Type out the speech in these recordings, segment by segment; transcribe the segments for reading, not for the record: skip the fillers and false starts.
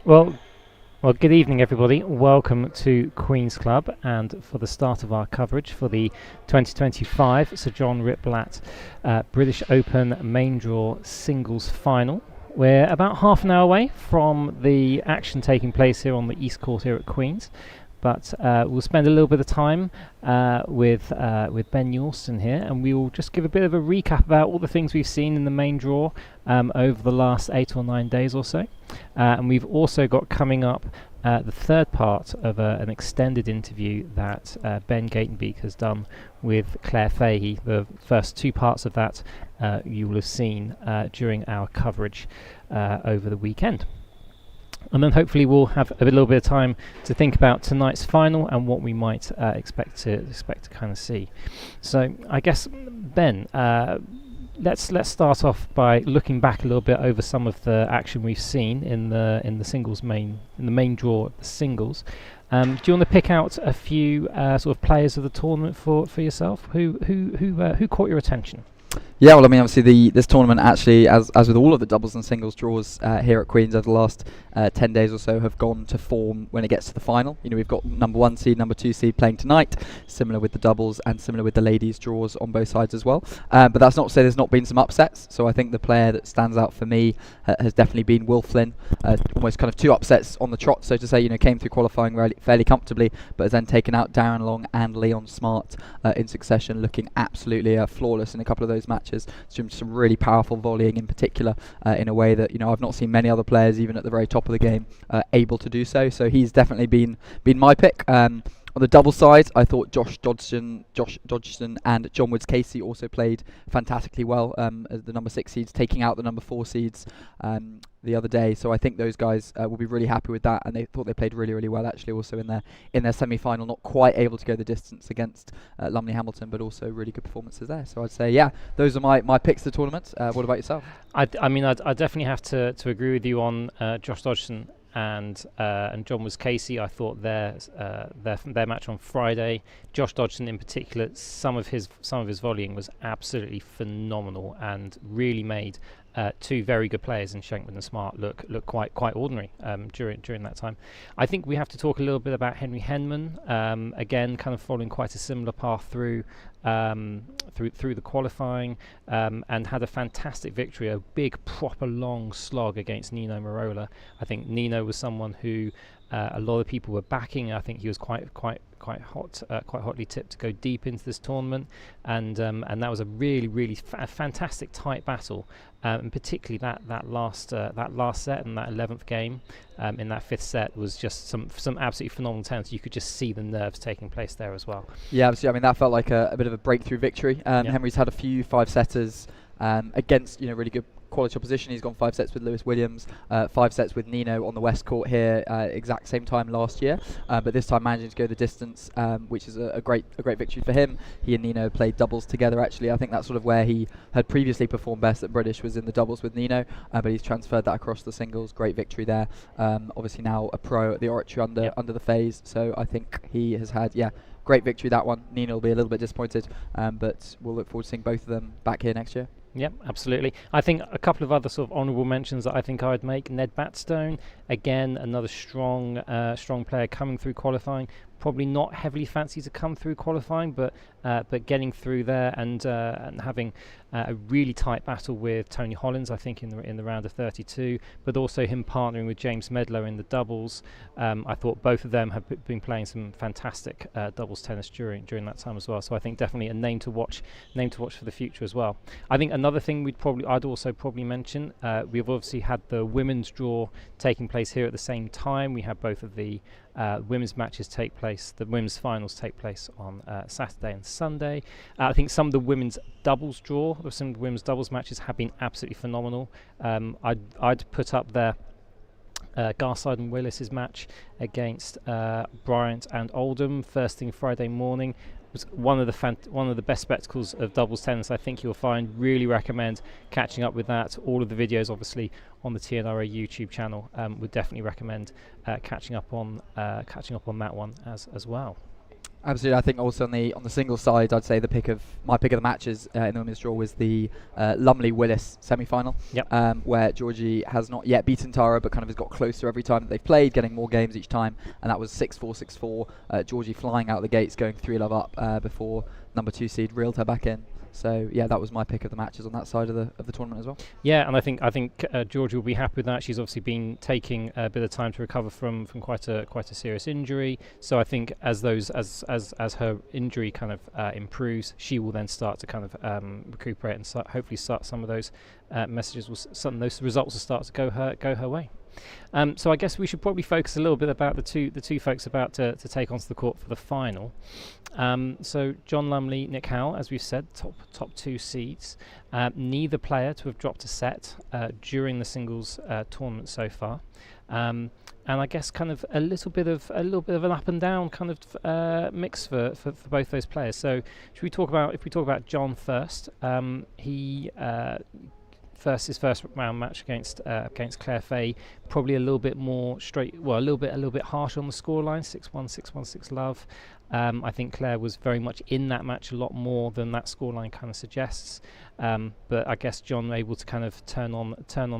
Well, well, good evening, everybody. Welcome to Queen's Club, and for the start of our coverage for the 2025 Sir John Ritblat British Open main draw singles final. We're about half an hour away from the action taking place here on the East Court here at Queen's, but we'll spend a little bit of time with Ben Yorston here, and we will just give a bit of a recap about all the things we've seen in the main draw over the last 8 or 9 days or so. And we've also got coming up the third part of an extended interview that Ben Gatenbeek has done with Claire Fahey. The first 2 parts of that you will have seen during our coverage over the weekend. And then hopefully we'll have a little bit of time to think about tonight's final and what we might expect to kind of see. So I guess, Ben, let's start off by looking back a little bit over some of the action we've seen in the main draw of the singles. Do you want to pick out a few sort of players of the tournament for yourself? Who caught your attention? Yeah, well, I mean, obviously this tournament actually, as with all of the doubles and singles draws here at Queen's over the last 10 days or so, have gone to form when it gets to the final. You know, we've got number 1 seed, number 2 seed playing tonight, similar with the doubles and similar with the ladies draws on both sides as well. But that's not to say there's not been some upsets. So I think the player that stands out for me has definitely been Will Flynn. Almost kind of 2 upsets on the trot, so to say. You know, came through qualifying fairly comfortably, but has then taken out Darren Long and Leon Smart in succession, looking absolutely flawless in a couple of those matches. Some really powerful volleying in particular, in a way that, you know, I've not seen many other players, even at the very top of the game, able to do so. So he's definitely been my pick. On the double side, I thought Josh Dodgson and John Woods-Casey also played fantastically well as the number 6 seeds, taking out the number 4 seeds the other day. So I think those guys will be really happy with that, and they thought they played really, really well actually also in their semi-final, not quite able to go the distance against Lumley Hamilton, but also really good performances there. So I'd say, yeah, those are my picks for the tournament. What about yourself? I definitely have to agree with you on Josh Dodgson and John Woods-Casey. I thought their match on Friday, Josh Dodgson in particular, some of his volleying was absolutely phenomenal and really made 2 very good players in Schenkman and Smart look quite ordinary during that time. I think we have to talk a little bit about Henry Henman, again kind of following quite a similar path through the qualifying, and had a fantastic victory, a big proper long slog against Nino Marola. I think Nino was someone who a lot of people were backing. I think he was quite hotly tipped to go deep into this tournament, and that was a really fantastic tight battle, and particularly that last set and that 11th game in that 5th set was just some absolutely phenomenal tennis. You could just see the nerves taking place there as well. Yeah, absolutely. I mean, that felt like a bit of a breakthrough victory. Henry's had a few 5-setters against, you know, really good quality opposition. He's gone 5 sets with Lewis Williams, 5 sets with Nino on the West Court here, exact same time last year, but this time managing to go the distance, which is a great victory for him. He and Nino played doubles together actually. I think that's sort of where he had previously performed best at British, was in the doubles with Nino, but he's transferred that across the singles. Great victory there. Obviously now a pro at the Oratory under the phase, so I think he has had great victory that one. Nino will be a little bit disappointed, but we'll look forward to seeing both of them back here next year. Yep, absolutely. I think a couple of other sort of honourable mentions that I think I'd make. Ned Batstone, again, another strong player coming through qualifying. Probably not heavily fancy to come through qualifying, but getting through there and having a really tight battle with Tony Hollins, I think, in the round of 32. But also him partnering with James Medlow in the doubles. I thought both of them have been playing some fantastic doubles tennis during that time as well. So I think definitely a name to watch for the future as well. I think another thing I'd also probably mention. We've obviously had the women's draw taking place here at the same time. We had both of the women's matches take place. The women's finals take place on Saturday and Sunday. I think some of the women's doubles draw, or some of the women's doubles matches have been absolutely phenomenal. I'd put up there Garside and Willis's match against Bryant and Oldham first thing Friday morning. Was one of the best spectacles of doubles tennis I think you'll find. Really recommend catching up with that. All of the videos obviously on the T&RA YouTube channel. Would definitely recommend catching up on that one as well. Absolutely. I think also on the singles side, I'd say my pick of the matches in the women's draw was the Lumley Willis semi-final, where Georgie has not yet beaten Tara, but kind of has got closer every time that they've played, getting more games each time, and that was 6-4, 6-4. Georgie flying out the gates, going 3-love up before number 2 seed reeled her back in. So yeah, that was my pick of the matches on that side of the tournament as well. Yeah, and I think Georgia will be happy with that. She's obviously been taking a bit of time to recover from quite a serious injury. So I think as her injury kind of improves, she will then start to kind of recuperate and hopefully start some of those those results will start to go her way. So I guess we should probably focus a little bit about the two folks about to take onto the court for the final. So John Lumley, Nick Howell, as we've said, top 2 seeds. Neither player to have dropped a set during the singles tournament so far. And I guess kind of a little bit of an up and down kind of mix for both those players. So if we talk about John first, his first round match against Claire Fahey, probably a little bit more straight. Well, a little bit harsh on the scoreline, 6-1, 6-1, 6-love. I think Claire was very much in that match a lot more than that scoreline kind of suggests. But I guess John able to kind of turn on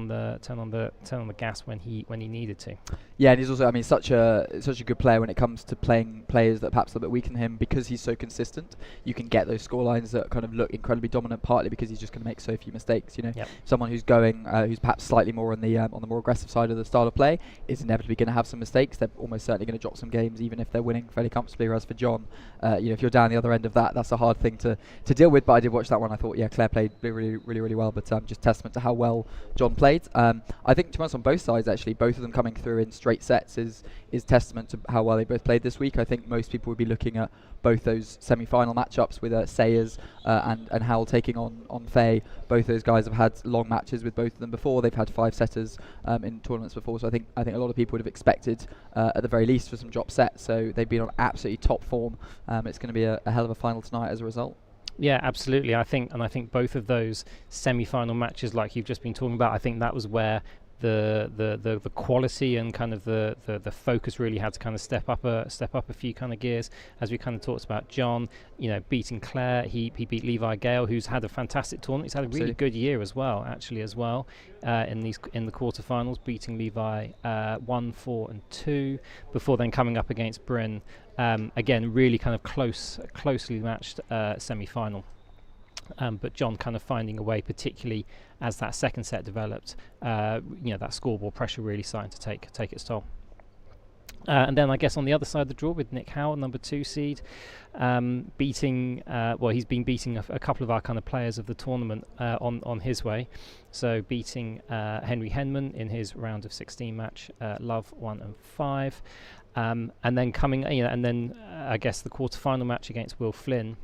the gas when he needed to. Yeah, and he's also, such a good player when it comes to playing players that perhaps a little bit weaker than him, because he's so consistent. You can get those scorelines that kind of look incredibly dominant, partly because he's just going to make so few mistakes. Someone who's who's perhaps slightly more on the more aggressive side of the style of play is inevitably going to have some mistakes. They're almost certainly going to drop some games, even if they're winning fairly comfortably. Whereas for John, if you're down the other end of that, that's a hard thing to deal with. But I did watch that one. I thought, Claire played really, really, really well. But just testament to how well John played. I think, to be honest, on both sides, actually, both of them coming through in straight sets is testament to how well they both played this week. I think most people would be looking at both those semi-final matchups with Sayers and Howell taking on Fahey. Both those guys have had long matches with both of them before. They've had 5-setters in tournaments before. So I think a lot of people would have expected, at the very least, for some drop sets. So they've been on absolutely top form. It's going to be a hell of a final tonight as a result. Yeah, absolutely. I think both of those semi-final matches, like you've just been talking about, I think that was where the quality and kind of the focus really had to kind of step up a few kind of gears. As we kind of talked about John, beating Claire, he beat Levi Gale, who's had a fantastic tournament. He's had a really good year as well in the quarterfinals, beating Levi 1-4 and 2 before then coming up against Bryn. Again, really kind of closely matched semi-final. But John kind of finding a way, particularly as that second set developed, that scoreboard pressure really starting to take its toll. And then I guess on the other side of the draw with Nick Howell, number 2 seed, he's been beating a couple of our kind of players of the tournament on his way. So beating Henry Henman in his round of 16 match, Love 1 and 5, and then I guess the quarterfinal match against Will Flynn.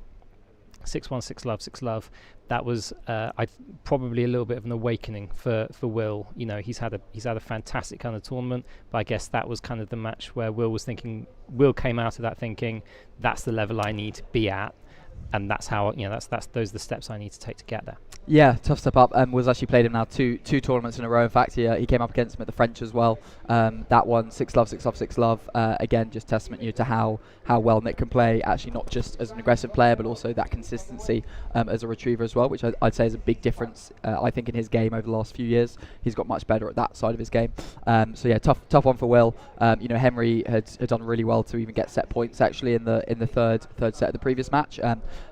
6-1, 6-love, 6-love. That was probably a little bit of an awakening for Will. He's had a fantastic kind of tournament, but I guess that was kind of the match where Will came out of that thinking, that's the level I need to be at, and that's how those are the steps I need to take to get there. Yeah, tough step up. Will's actually played him now two tournaments in a row. In fact, he came up against him at the French as well. That one, 6-love, 6-love, 6-love. Again, just testament to how well Nick can play, actually not just as an aggressive player, but also that consistency as a retriever as well, which I'd say is a big difference, I think, in his game over the last few years. He's got much better at that side of his game. So yeah, tough one for Will. Henry had done really well to even get set points actually in the third set of the previous match.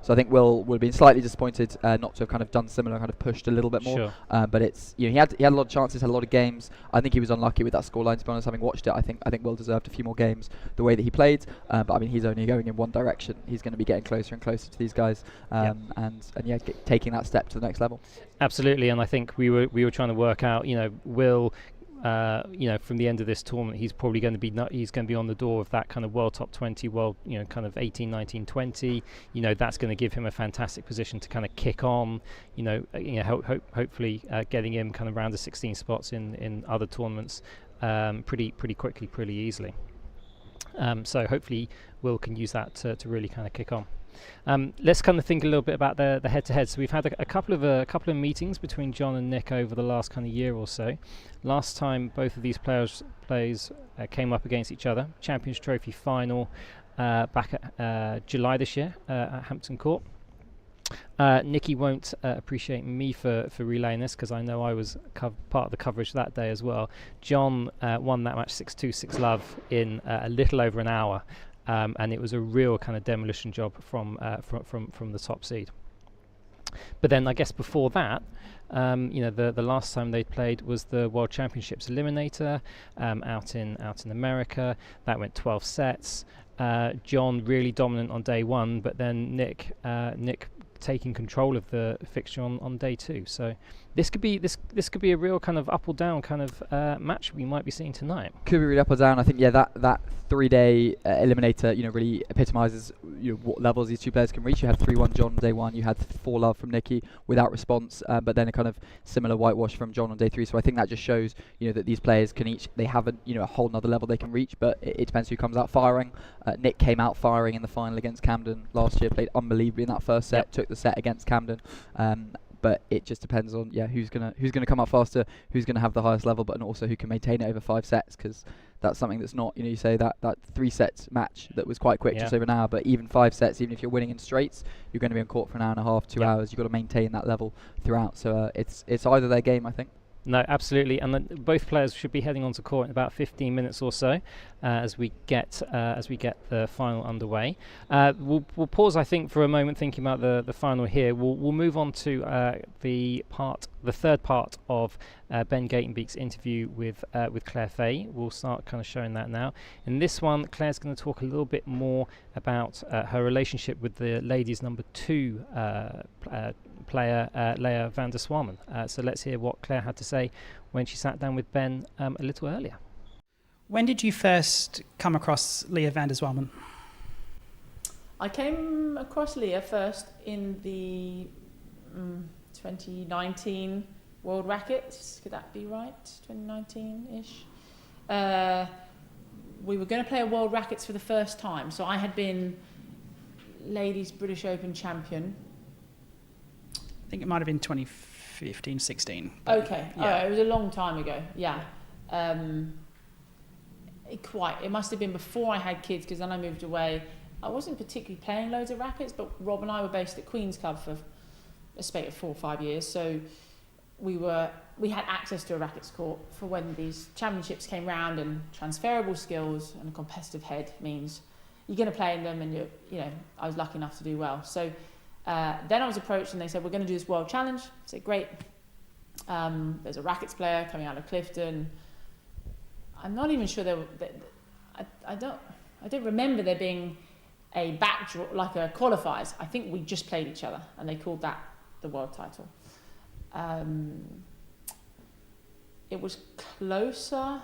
So I think Will would have been slightly disappointed not to have kind of done similar, kind of pushed a little bit more. Sure. But it's he had a lot of chances, had a lot of games. I think he was unlucky with that scoreline, to be honest. Having watched it, I think Will deserved a few more games the way that he played. But he's only going in one direction. He's going to be getting closer and closer to these guys, taking that step to the next level. Absolutely, and I think we were trying to work out, Will. From the end of this tournament, he's probably going to be on the door of that kind of world top 20, kind of 18, 19, 20. That's going to give him a fantastic position to kind of kick on. Hopefully getting him kind of round of 16 spots in other tournaments pretty quickly, pretty easily. So hopefully Will can use that to really kind of kick on. Let's kind of think a little bit about the head-to-head. So we've had a couple of meetings between John and Nick over the last kind of year or so. Last time both of these players came up against each other, Champions Trophy final. back at July this year at Hampton Court. Nikki won't appreciate me for relaying this, because I know I was part of the coverage that day as well. John won that match 6-2, 6-love in a little over an hour, and it was a real kind of demolition job from the top seed. But then I guess before that, the last time they played was the World Championships Eliminator out in America. That went 12 sets. John really dominant on day one, but then Nick taking control of the fixture on day two. So this could be a real kind of up or down kind of match we might be seeing tonight. Could be really up or down. I think that 3-day eliminator really epitomises what levels these two players can reach. You had 3-1 John on day one, you had 4-love from Nikki without response, but then a kind of similar whitewash from John on day three. So I think that just shows that these players can they have a whole nother level they can reach, but it depends who comes out firing. Nick came out firing in the final against Camden last year, played unbelievably in that first set, took the set against Camden. But it just depends on who's gonna come up faster, who's gonna have the highest level, but also who can maintain it over 5 sets, because that's something that's not you say that 3 sets match that was quite quick, just over an hour, but even 5 sets, even if you're winning in straights, you're going to be on court for an hour and a half, 2 hours. You've got to maintain that level throughout. So it's either their game, I think. No, absolutely, and both players should be heading onto court in about 15 minutes or so as we get the final underway. We'll pause, I think, for a moment, thinking about the final here. We'll move on to the third part of Ben Gatenbeek's interview with Claire Fahey. We'll start kind of showing that now. In this one, Claire's going to talk a little bit more about her relationship with the ladies' number 2 player, Leah van der Swarmen. So let's hear what Claire had to say when she sat down with Ben a little earlier. When did you first come across Leah van der Swarmen? I came across Leah first in the 2019 World Rackets. Could that be right? 2019-ish. We were going to play a World Rackets for the first time. So I had been ladies British Open champion. I think it might have been 2015, 16. Okay, yeah. It was a long time ago. Yeah, it must have been before I had kids, because then I moved away. I wasn't particularly playing loads of rackets, but Rob and I were based at Queen's Club for a space of 4 or 5 years. So we had access to a rackets court for when these championships came round, and transferable skills and a competitive head means you're going to play in them, and I was lucky enough to do well. So. Then I was approached and they said, we're going to do this World Challenge. I said, great. There's a rackets player coming out of Clifton. I'm not even sure I don't remember there being a backdraw, like a qualifiers. I think we just played each other, and they called that the world title. It was closer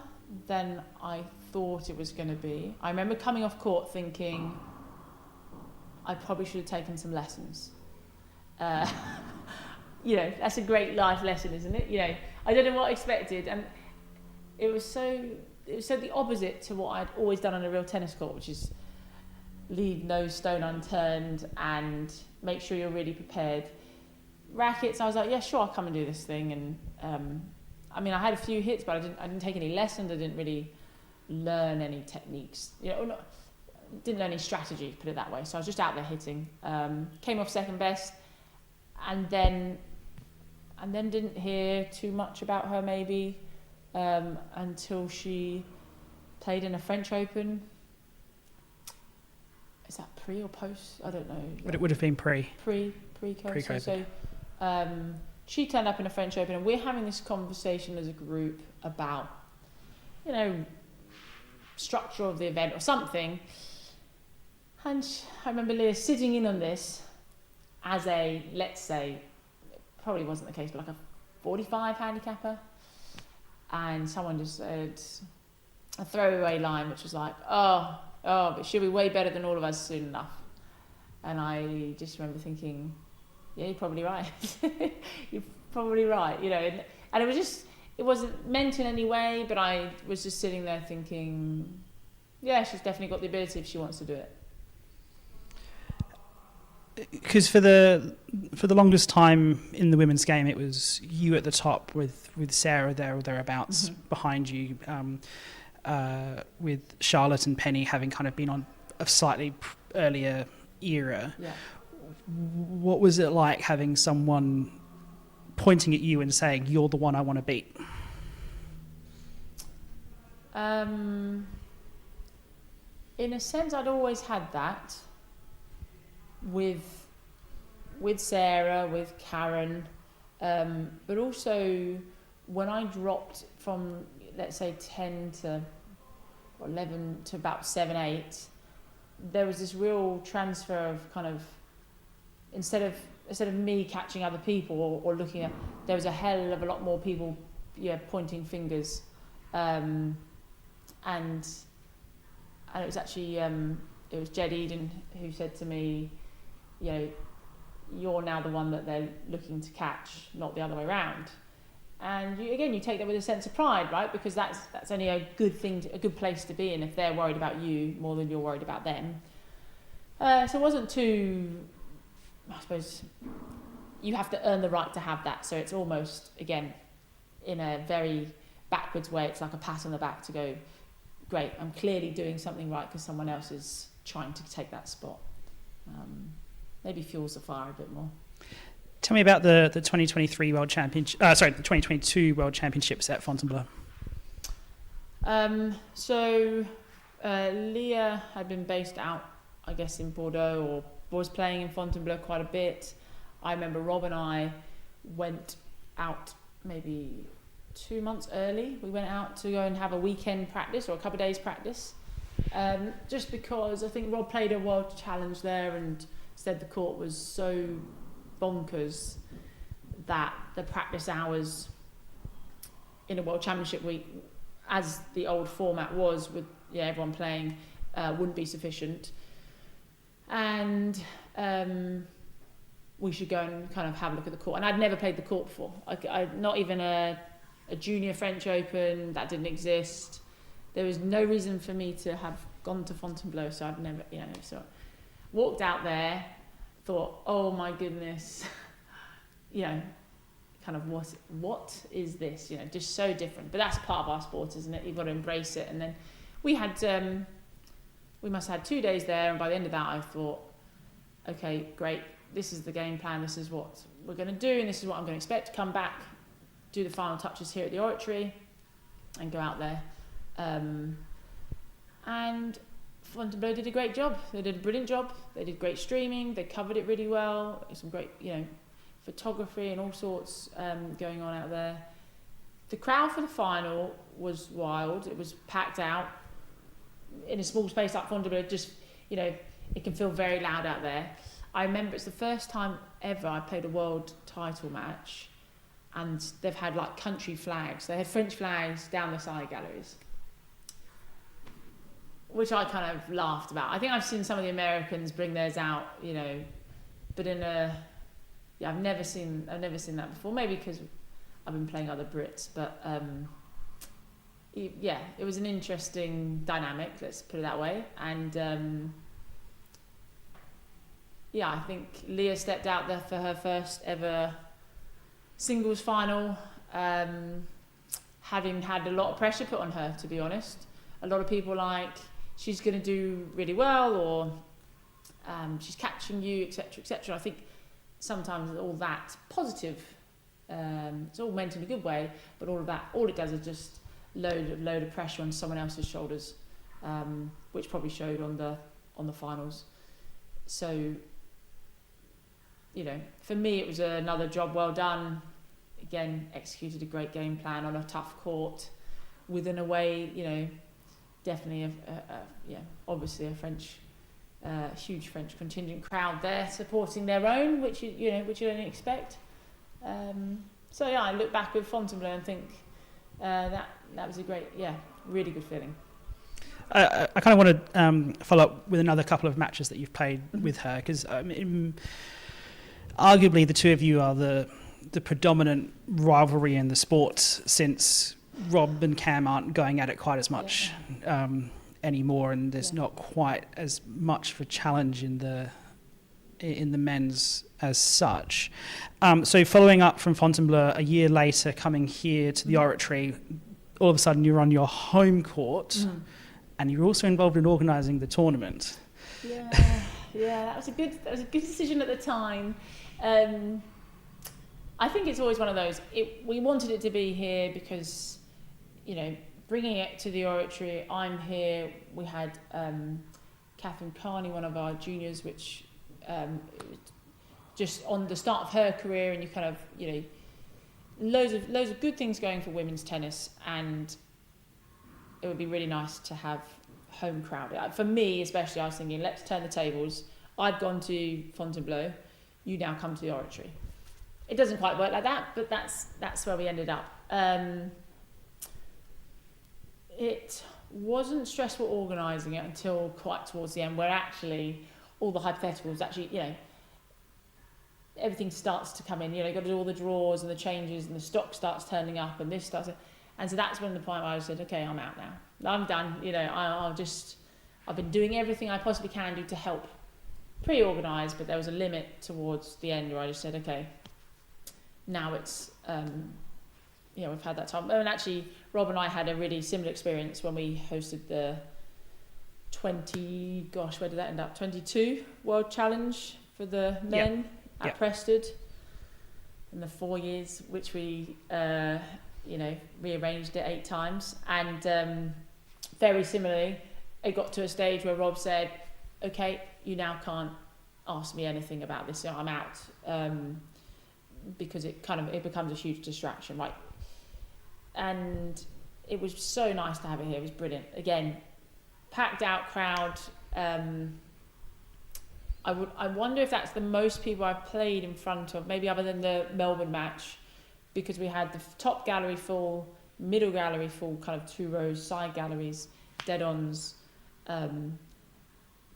than I thought it was going to be. I remember coming off court thinking, I probably should have taken some lessons. That's a great life lesson, isn't it? I don't know what I expected, and it was so the opposite to what I'd always done on a real tennis court, which is leave no stone unturned and make sure you're really prepared. Rackets, I was like, yeah, sure, I'll come and do this thing, and I had a few hits, but I didn't take any lessons. I didn't really learn any techniques. Didn't learn any strategy, put it that way. So I was just out there hitting. Came off second best, and then didn't hear too much about her maybe until she played in a French Open. Is that pre or post? I don't know. It would have been pre. Pre-COVID. So she turned up in a French Open, and we're having this conversation as a group about, structure of the event or something. And I remember Leah sitting in on this as a, let's say, it probably wasn't the case, but like a 45 handicapper. And someone just said a throwaway line, which was like, oh, but she'll be way better than all of us soon enough. And I just remember thinking, yeah, you're probably right. You're probably right, And it wasn't meant in any way, but I was just sitting there thinking, yeah, she's definitely got the ability if she wants to do it. Because for the longest time in the women's game, it was you at the top with Sarah there or thereabouts behind you, with Charlotte and Penny having kind of been on a slightly earlier era. Yeah. What was it like having someone pointing at you and saying, "You're the one I want to beat"? In a sense, I'd always had that with Sarah, with Karen, but also when I dropped from, let's say, 10 to 11 to about 7, 8, there was this real transfer of kind of, instead of me catching other people or looking at, there was a hell of a lot more people, pointing fingers, and it was actually it was Jed Eden who said to me, you're now the one that they're looking to catch, not the other way around. And you take that with a sense of pride, right? Because that's only a good thing, a good place to be in if they're worried about you more than you're worried about them. So it wasn't too, I suppose, you have to earn the right to have that. So it's almost, again, in a very backwards way, it's like a pat on the back to go, great, I'm clearly doing something right because someone else is trying to take that spot. Maybe fuels the fire a bit more. Tell me about the 2023 World Championship. The 2022 World Championships at Fontainebleau. So Leah had been based out, I guess, in Bordeaux, or was playing in Fontainebleau quite a bit. I remember Rob and I went out maybe 2 months early. We went out to go and have a weekend practice or a couple of days practice, just because I think Rob played a World Challenge there and said the court was so bonkers that the practice hours in a World Championship week, as the old format was with everyone playing, wouldn't be sufficient, and we should go and kind of have a look at the court. And I'd never played the court before. I not even a junior French Open, that didn't exist. There was no reason for me to have gone to Fontainebleau, so I've never, so walked out there, thought, oh my goodness, kind of what is this? Just so different. But that's part of our sport, isn't it? You've got to embrace it. And then we must have had 2 days there, and by the end of that I thought, okay, great, this is the game plan, this is what we're going to do, and this is what I'm going to expect. Come back, do the final touches here at the Oratory, and go out there. And Fontainebleau did a great job. They did a brilliant job. They did great streaming. They covered it really well. Some great, photography and all sorts going on out there. The crowd for the final was wild. It was packed out in a small space like Fontainebleau. Just, it can feel very loud out there. I remember it's the first time ever I played a world title match, and they've had like country flags. They had French flags down the side galleries, which I kind of laughed about. I think I've seen some of the Americans bring theirs out, but I've never seen that before. Maybe because I've been playing other Brits, but it was an interesting dynamic, let's put it that way. And I think Leah stepped out there for her first ever singles final, having had a lot of pressure put on her, to be honest. A lot of people like, she's going to do really well, or she's catching you, etc., etc. I think sometimes all that positive, it's all meant in a good way, but all of that, all it does is just load of pressure on someone else's shoulders, which probably showed on the finals. So, for me it was another job well done. Again, executed a great game plan on a tough court, with an away, definitely obviously a French, huge French contingent crowd there supporting their own, which you don't expect. I look back with Fontainebleau and think that was a great, really good feeling. I kind of want to follow up with another couple of matches that you've played with her, because arguably the two of you are the predominant rivalry in the sport, since Rob and Cam aren't going at it quite as much anymore, and there's not quite as much of a challenge in the men's as such. So following up from Fontainebleau, a year later, coming here to the Oratory, all of a sudden you're on your home court, and you're also involved in organising the tournament. Yeah, that was a good decision at the time. I think it's always one of those. We wanted it to be here because, bringing it to the Oratory. I'm here. We had Catherine Carney, one of our juniors, which just on the start of her career, and you kind of, loads of good things going for women's tennis, and it would be really nice to have home crowd. For me, especially, I was thinking, let's turn the tables. I've gone to Fontainebleau, you now come to the Oratory. It doesn't quite work like that, but that's where we ended up. It wasn't stressful organising it until quite towards the end, where actually all the hypotheticals everything starts to come in. You've got to do all the draws and the changes, and the stock starts turning up, and this starts. And so that's when the point where I said, okay, I'm out now. I'm done. I've been doing everything I possibly can do to help pre-organise, but there was a limit towards the end where I just said, okay, now it's, we've had that time. And actually, Rob and I had a really similar experience when we hosted the 22 World Challenge for the men at Preston in the 4 years, which we, rearranged it 8 times. And very similarly, it got to a stage where Rob said, okay, you now can't ask me anything about this, I'm out, because it becomes a huge distraction, right? And it was so nice to have it here. It was brilliant. Again, packed out crowd. I wonder if that's the most people I've played in front of, maybe other than the Melbourne match, because we had the top gallery full, middle gallery full, kind of 2 rows, side galleries, dead-ons.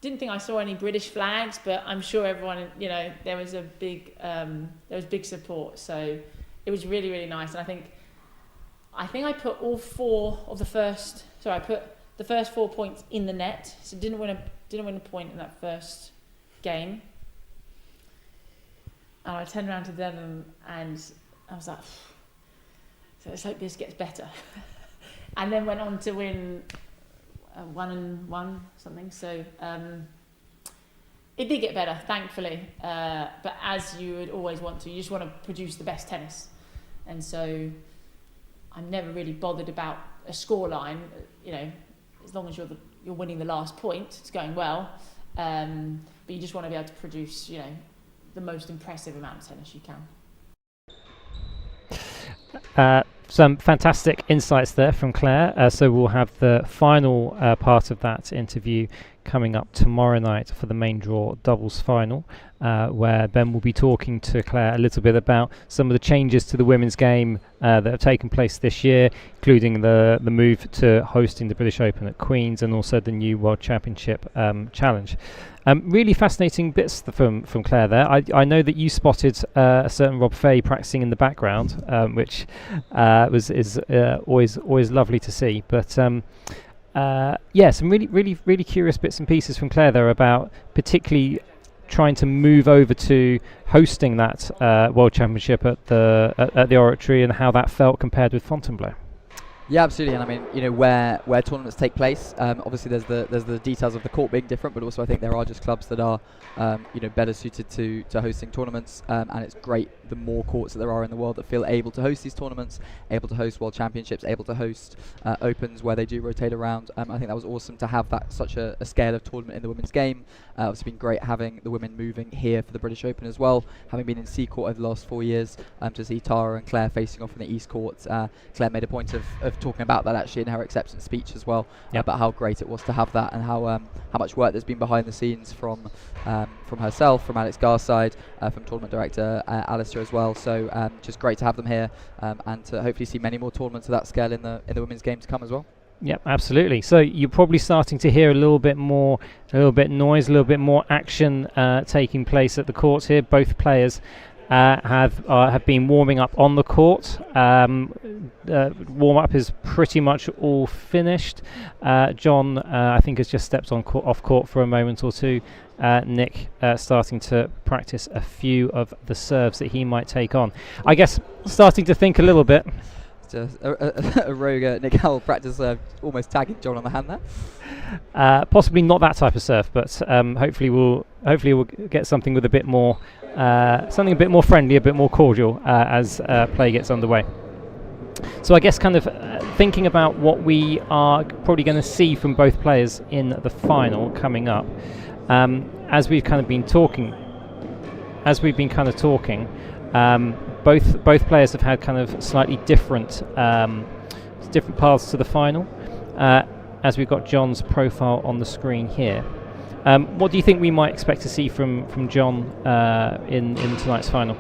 Didn't think I saw any British flags, but I'm sure everyone, there was big support. So it was really, really nice. And I think I put all 4 of the first. So I put the first 4 points in the net. So didn't win a point in that first game. And I turned around to them and I was like, so let's hope this gets better. And then went on to win 1-1 something. So it did get better, thankfully. But as you would always want to, you just want to produce the best tennis. And so I'm never really bothered about a scoreline. As long as you're winning the last point, it's going well. But you just want to be able to produce, the most impressive amount of tennis you can. Some fantastic insights there from Claire. So we'll have the final part of that interview coming up tomorrow night for the main draw doubles final, where Ben will be talking to Claire a little bit about some of the changes to the women's game that have taken place this year, including the move to hosting the British Open at Queen's and also the new World Championship Challenge. Really fascinating bits from Claire there. I know that you spotted a certain Rob Fahey practicing in the background, which is always lovely to see. But some really curious bits and pieces from Claire there about particularly trying to move over to hosting that World Championship at the Oratory and how that felt compared with Fontainebleau. Yeah, absolutely. And I mean, where tournaments take place, obviously there's the details of the court being different, but also I think there are just clubs that are better suited to hosting tournaments, and it's great the more courts that there are in the world that feel able to host these tournaments, able to host World Championships, able to host Opens where they do rotate around. I think that was awesome to have that such a scale of tournament in the women's game. It's been great having the women moving here for the British Open as well, having been in C court over the last 4 years, to see T&RA and Claire facing off in the East court. Claire made a point of talking about that actually in her acceptance speech as well, about how great it was to have that and how much work there's been behind the scenes from herself, from Alex Gar's side, from tournament director Alistair as well. So just great to have them here, and to hopefully see many more tournaments of that scale in the women's game to come as well. Yeah, absolutely. So you're probably starting to hear a little bit noise, a little bit more action taking place at the courts here. Both players have been warming up on the court. Warm up is pretty much all finished. John, I think, has just stepped off court for a moment or two. Nick starting to practice a few of the serves that he might take on. I guess starting to think a little bit. Just a rogue Nick Howell practice serve, almost tagging John on the hand there. Possibly not that type of serve, but hopefully we'll get something with a bit more, something a bit more friendly, a bit more cordial as play gets underway. So I guess kind of thinking about what we are probably going to see from both players in the final coming up, as we've kind of been talking, both players have had kind of slightly different paths to the final. As we've got John's profile on the screen here, what do you think we might expect to see from John in tonight's final?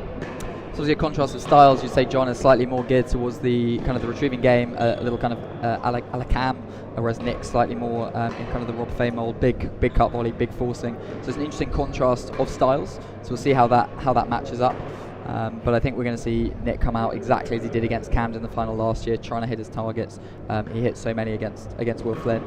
So obviously a contrast of styles. You'd say John is slightly more geared towards the kind of the retrieving game, a little kind of a la Cam, whereas Nick slightly more in kind of the Rob Fahey mold, big cut volley, big forcing. So it's an interesting contrast of styles. So we'll see how that matches up. But I think we're going to see Nick come out exactly as he did against Camden in the final last year, trying to hit his targets. He hit so many against Will Flynn.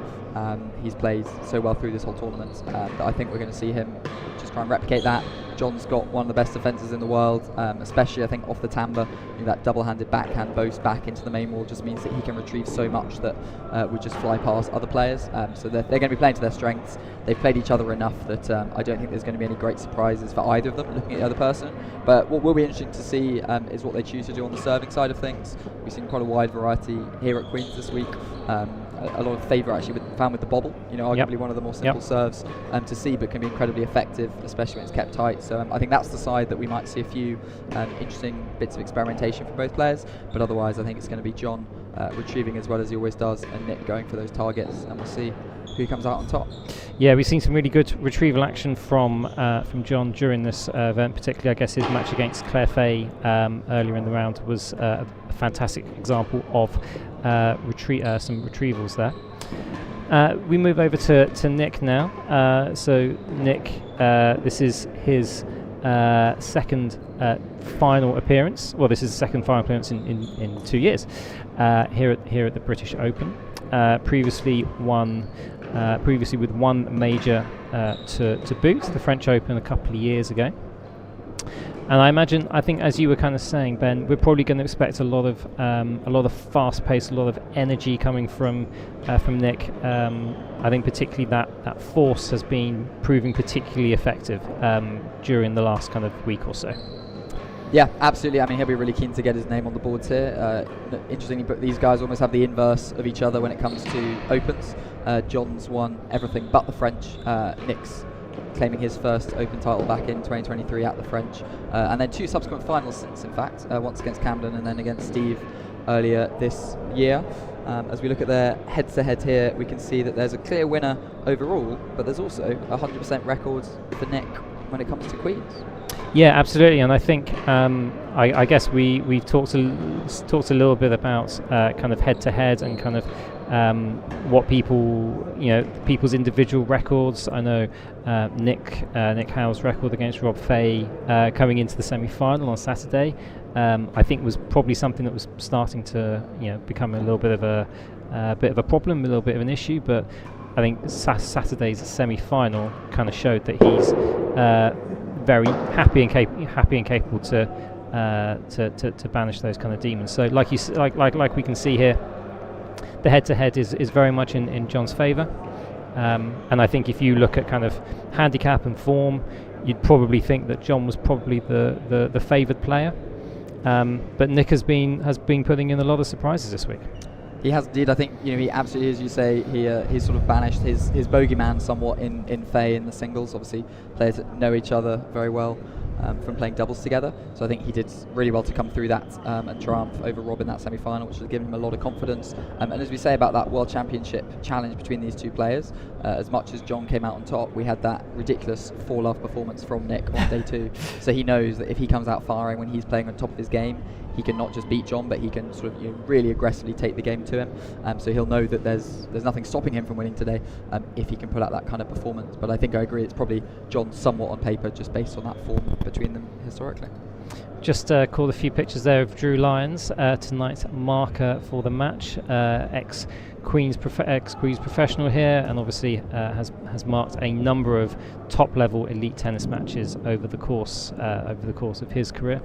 He's played so well through this whole tournament that I think we're going to see him just try and replicate that. John's got one of the best defences in the world, especially I think off the timbre. That double-handed backhand boast back into the main wall just means that he can retrieve so much that would just fly past other players. So they're going to be playing to their strengths. They've played each other enough that I don't think there's going to be any great surprises for either of them looking at the other person. But what will be interesting to see is what they choose to do on the serving side of things. We've seen quite a wide variety here at Queen's this week. A lot of favour actually found with the bobble, arguably one of the more simple serves to see, but can be incredibly effective, especially when it's kept tight. So I think that's the side that we might see a few interesting bits of experimentation from both players, but otherwise I think it's going to be John retrieving as well as he always does, and Nick going for those targets, and we'll see who comes out on top. Yeah, we've seen some really good retrieval action from John during this event, particularly I guess his match against Claire Fahey earlier in the round was a fantastic example of some retrievals there. We move over to Nick now. So Nick, this is his second final appearance. Well, this is the second final appearance in 2 years here at the British Open. Previously with one major to boot, the French Open a couple of years ago. And I think as you were kind of saying, Ben, we're probably going to expect a lot of fast pace, a lot of energy coming from Nick. I think particularly that force has been proving particularly effective during the last kind of week or so. Yeah, absolutely. I mean, he'll be really keen to get his name on the boards here. Interestingly, but these guys almost have the inverse of each other when it comes to Opens. John's won everything but the French. Nick's claiming his first Open title back in 2023 at the French. And then two subsequent finals since, in fact. Once against Camden and then against Steve earlier this year. As we look at their head-to-head here, we can see that there's a clear winner overall, but there's also a 100% record for Nick when it comes to Queens. Yeah, absolutely, and I think I guess we've talked a little bit about kind of head-to-head and kind of what people's individual records. I know Nick Howell's record against Rob Fahey coming into the semi-final on Saturday, I think was probably something that was starting to become a little bit of a problem, a little bit of an issue, but I think Saturday's semi-final kind of showed that he's very happy and capable to banish those kind of demons. So like we can see here, the head-to-head is very much in John's favour, and I think if you look at kind of handicap and form, you'd probably think that John was probably the favoured player, but Nick has been putting in a lot of surprises this week. He has indeed. I think he absolutely, as you say, he's sort of banished his bogeyman somewhat in Fahey in the singles. Obviously, players that know each other very well from playing doubles together. So I think he did really well to come through that and triumph over Rob in that semi-final, which has given him a lot of confidence. And as we say about that World Championship challenge between these two players, as much as John came out on top, we had that ridiculous 4-love performance from Nick on day 2. So he knows that if he comes out firing when he's playing on top of his game, he can not just beat John, but he can sort of really aggressively take the game to him. So he'll know that there's nothing stopping him from winning today if he can put out that kind of performance. But I think I agree, it's probably John somewhat on paper, just based on that form between them historically. Just called a few pictures there of Drew Lyons, tonight's marker for the match, ex-Queen's professional here, and obviously has marked a number of top-level elite tennis matches over the course of his career.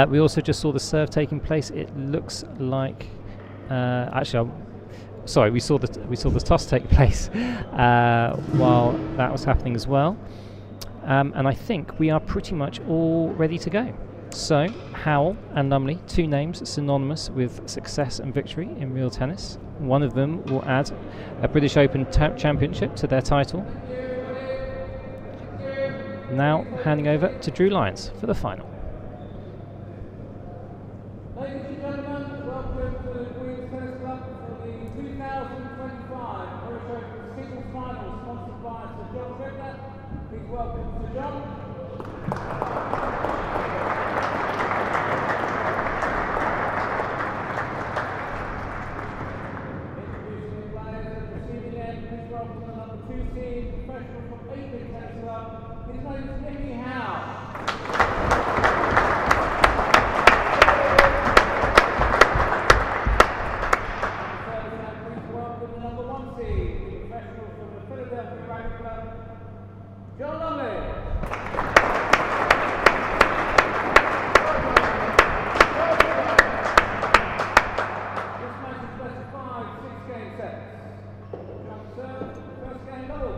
We also just saw the serve taking place. It looks like actually, sorry, we saw the toss take place while that was happening as well. And I think we are pretty much all ready to go. So, Howell and Lumley, two names synonymous with success and victory in real tennis. One of them will add a British Open championship to their title. Now handing over to Drew Lyons for the final. Ladies and gentlemen, welcome to the Queen's Tennis Club for the 2025 British Open Singles Final, sponsored by Sir John Ritblat. Please welcome Sir John. Introducing the players at the receiving end, please welcome the number 2 seed, professional from Open Tennis Club. His name is Nicky Howell. John Lumley. This match is best of 5 6-game sets. John serve, first game double.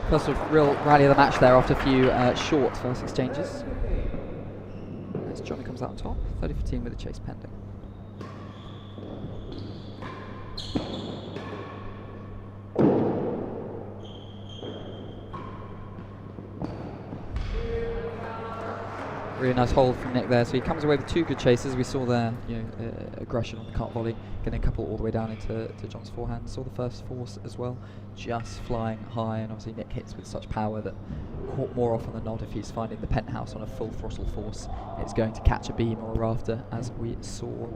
First of real rally of the match there after a few short first exchanges. As Johnny comes out on top, 30-15 with a chase pending. Really nice hold from Nick there. So he comes away with two good chases. We saw there, aggression on the cut volley, getting a couple all the way down into John's forehand. Saw the first force as well, just flying high, and obviously Nick hits with such power that more often than not, if he's finding the penthouse on a full throttle force, it's going to catch a beam or a rafter, as we saw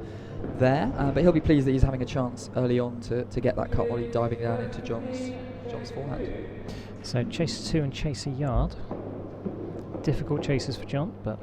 there. But he'll be pleased that he's having a chance early on to get that cut volley diving down into John's forehand. So chase 2 and chase a yard. Difficult chases for John, but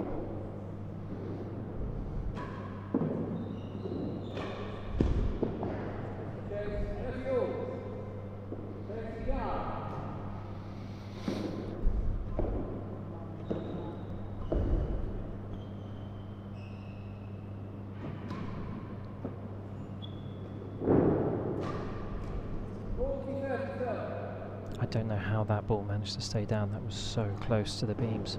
I don't know how that ball managed to stay down. That was so close to the beams.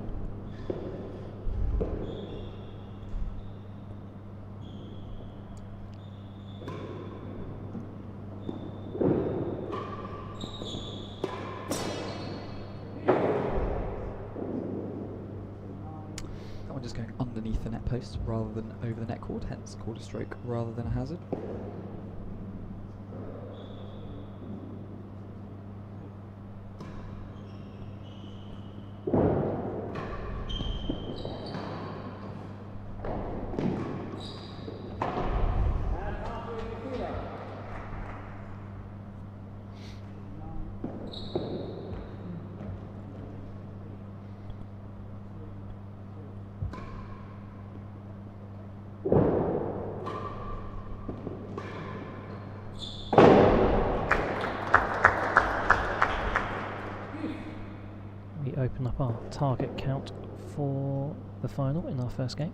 That one just going underneath the net post rather than over the net cord, hence called a stroke rather than a hazard. open up our target count for the final in our first game.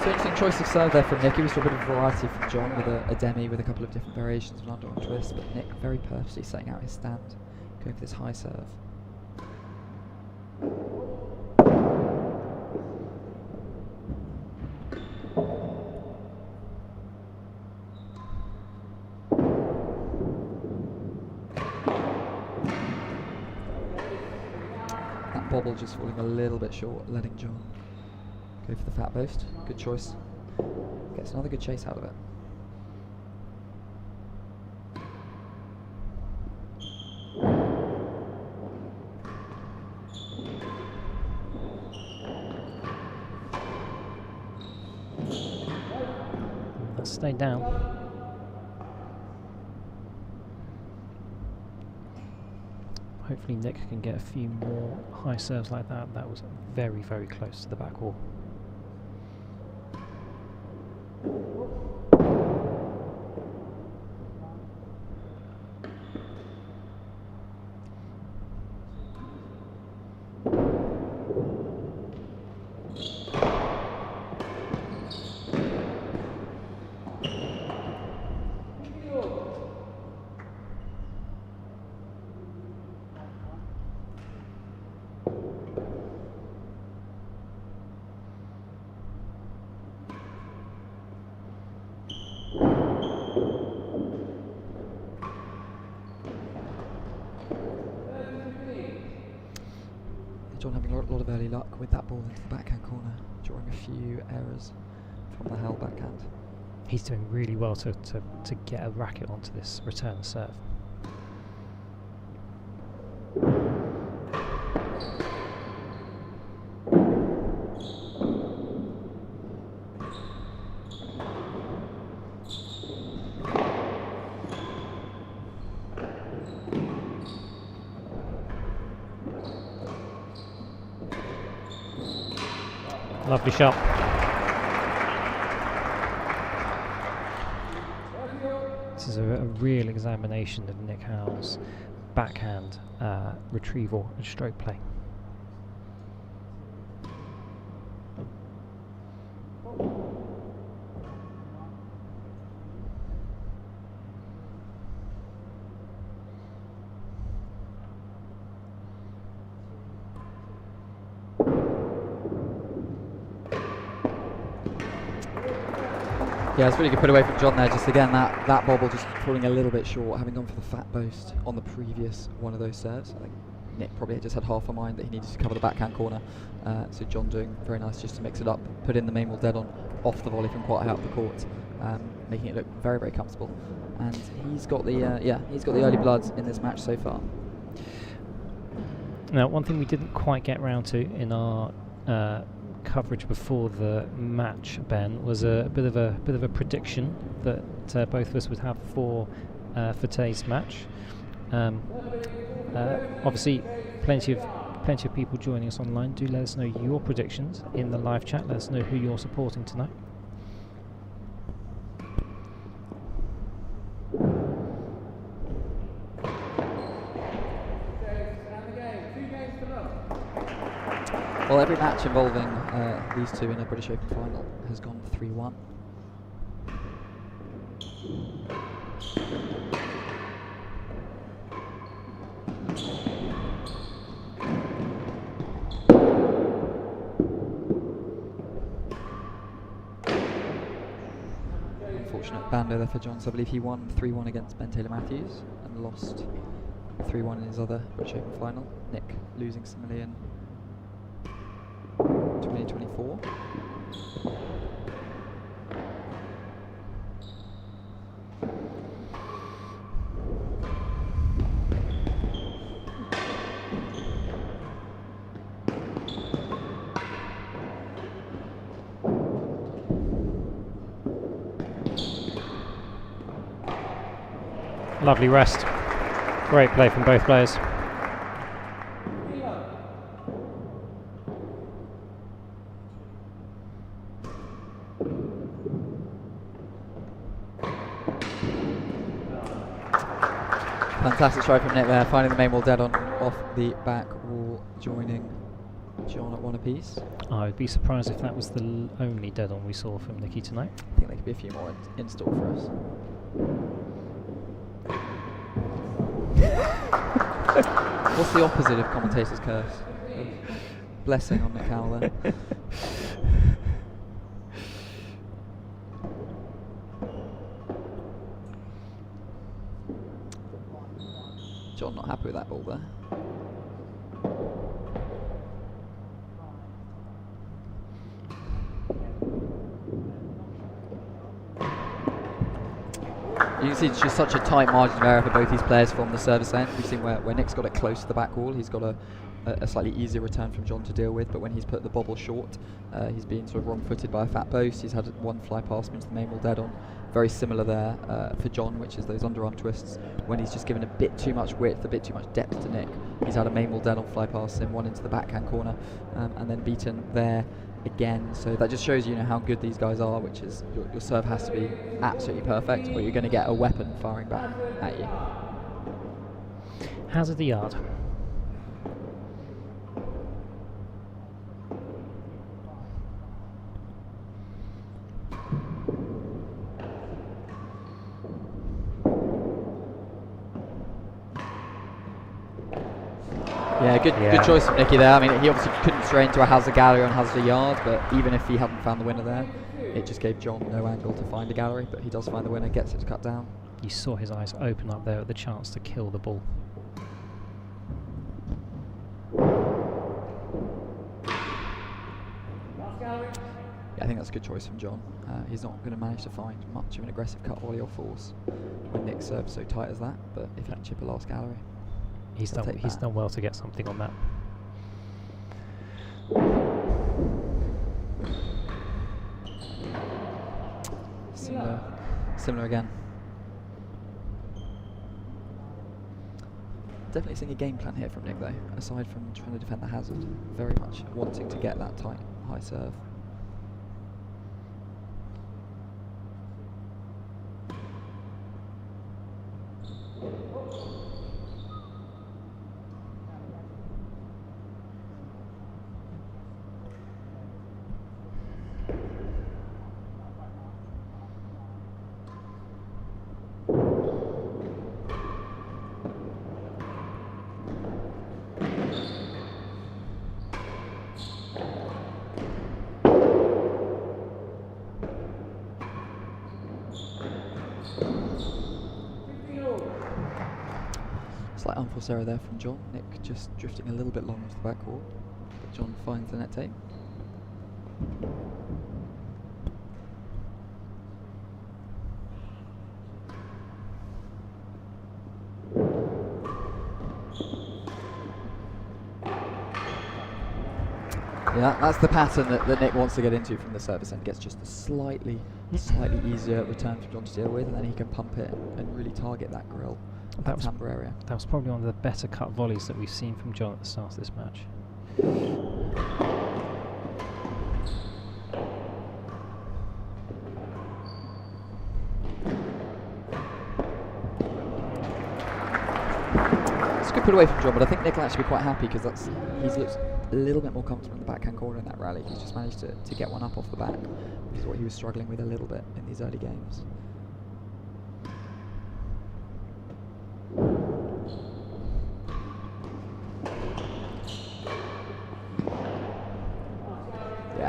Interesting choice of serve there from Nick. He was for a bit of variety from John with a demi with a couple of different variations of an underarm twist, but Nick very purposely setting out his stand, going for this high serve. That bobble just falling a little bit short, letting John go for the fat post. Good choice. Gets another good chase out of it. Let's stay down. Hopefully Nick can get a few more high serves like that. That was very, very close to the back wall. John having a lot of early luck with that ball into the backhand corner, drawing a few errors from the Howell backhand. He's doing really well to get a racket onto this return serve. Lovely shot. This is a real examination of Nick Howell's backhand retrieval and stroke play. Yeah, it's really good put away from John there. Just again, that bobble just falling a little bit short, having gone for the fat post on the previous one of those serves. I think Nick probably just had half a mind that he needed to cover the backhand corner. So John doing very nice just to mix it up, put in the main wall dead on off the volley from quite high up the court, making it look very, very comfortable. And he's got the he's got the early blood in this match so far. Now, one thing we didn't quite get round to in our coverage before the match, Ben, was a bit of a prediction that both of us would have for today's match. Obviously, plenty of people joining us online. Do let us know your predictions in the live chat. Let us know who you're supporting tonight. Well, every match involving these two in a British Open final has gone 3-1. bando there for John. So I believe he won 3-1 against Ben Taylor Matthews and lost 3-1 in his other British Open final. Nick losing similarly in 2024. Lovely rest. Great play from both players. Fantastic strike from Nick there, finding the main wall dead on off the back wall, joining John at 1 apiece. I would be surprised if that was the only dead on we saw from Nicky tonight. I think there could be a few more in store for us. What's the opposite of commentator's curse? Blessing on Nick Howell there. John not happy with that ball there. You can see it's just such a tight margin of error for both these players from the service end. We've seen where Nick's got it close to the back wall, he's got a slightly easier return from John to deal with, but when he's put the bobble short, he's been sort of wrong-footed by a fat post. He's had one fly past him into the main wall dead on. Very similar there for John, which is those underarm twists, when he's just given a bit too much width, a bit too much depth to Nick. He's had a main wall dead on fly past him, one into the backhand corner, and then beaten there again. So that just shows you know how good these guys are, which is your serve has to be absolutely perfect or you're going to get a weapon firing back at you. Hazard the yard. Yeah, good choice from Nicky there. I mean, he obviously couldn't stray into a hazard gallery on hazard yard, but even if he hadn't found the winner there, it just gave John no angle to find a gallery, but he does find the winner, gets it to cut down. You saw his eyes open up there at the chance to kill the ball. Yeah, I think that's a good choice from John. He's not going to manage to find much of an aggressive cut volley or force when Nick serves so tight as that, but if he can chip a last gallery, He's done well to get something on that. Similar again. Definitely seeing a game plan here from Nick though, aside from trying to defend the hazard. Very much wanting to get that tight, high serve. Slight unforced error there from John. Nick just drifting a little bit long into the back wall, but John finds the net tape. Yeah, that's the pattern that Nick wants to get into from the service end. Gets just a slightly easier return for John to deal with, and then he can pump it and really target that grill. That timbre area. That was probably one of the better cut volleys that we've seen from John at the start of this match. It's a good put away from John, but I think Nick will actually be quite happy because he's looked a little bit more comfortable in the backhand corner in that rally. He's just managed to get one up off the back, which is what he was struggling with a little bit in these early games.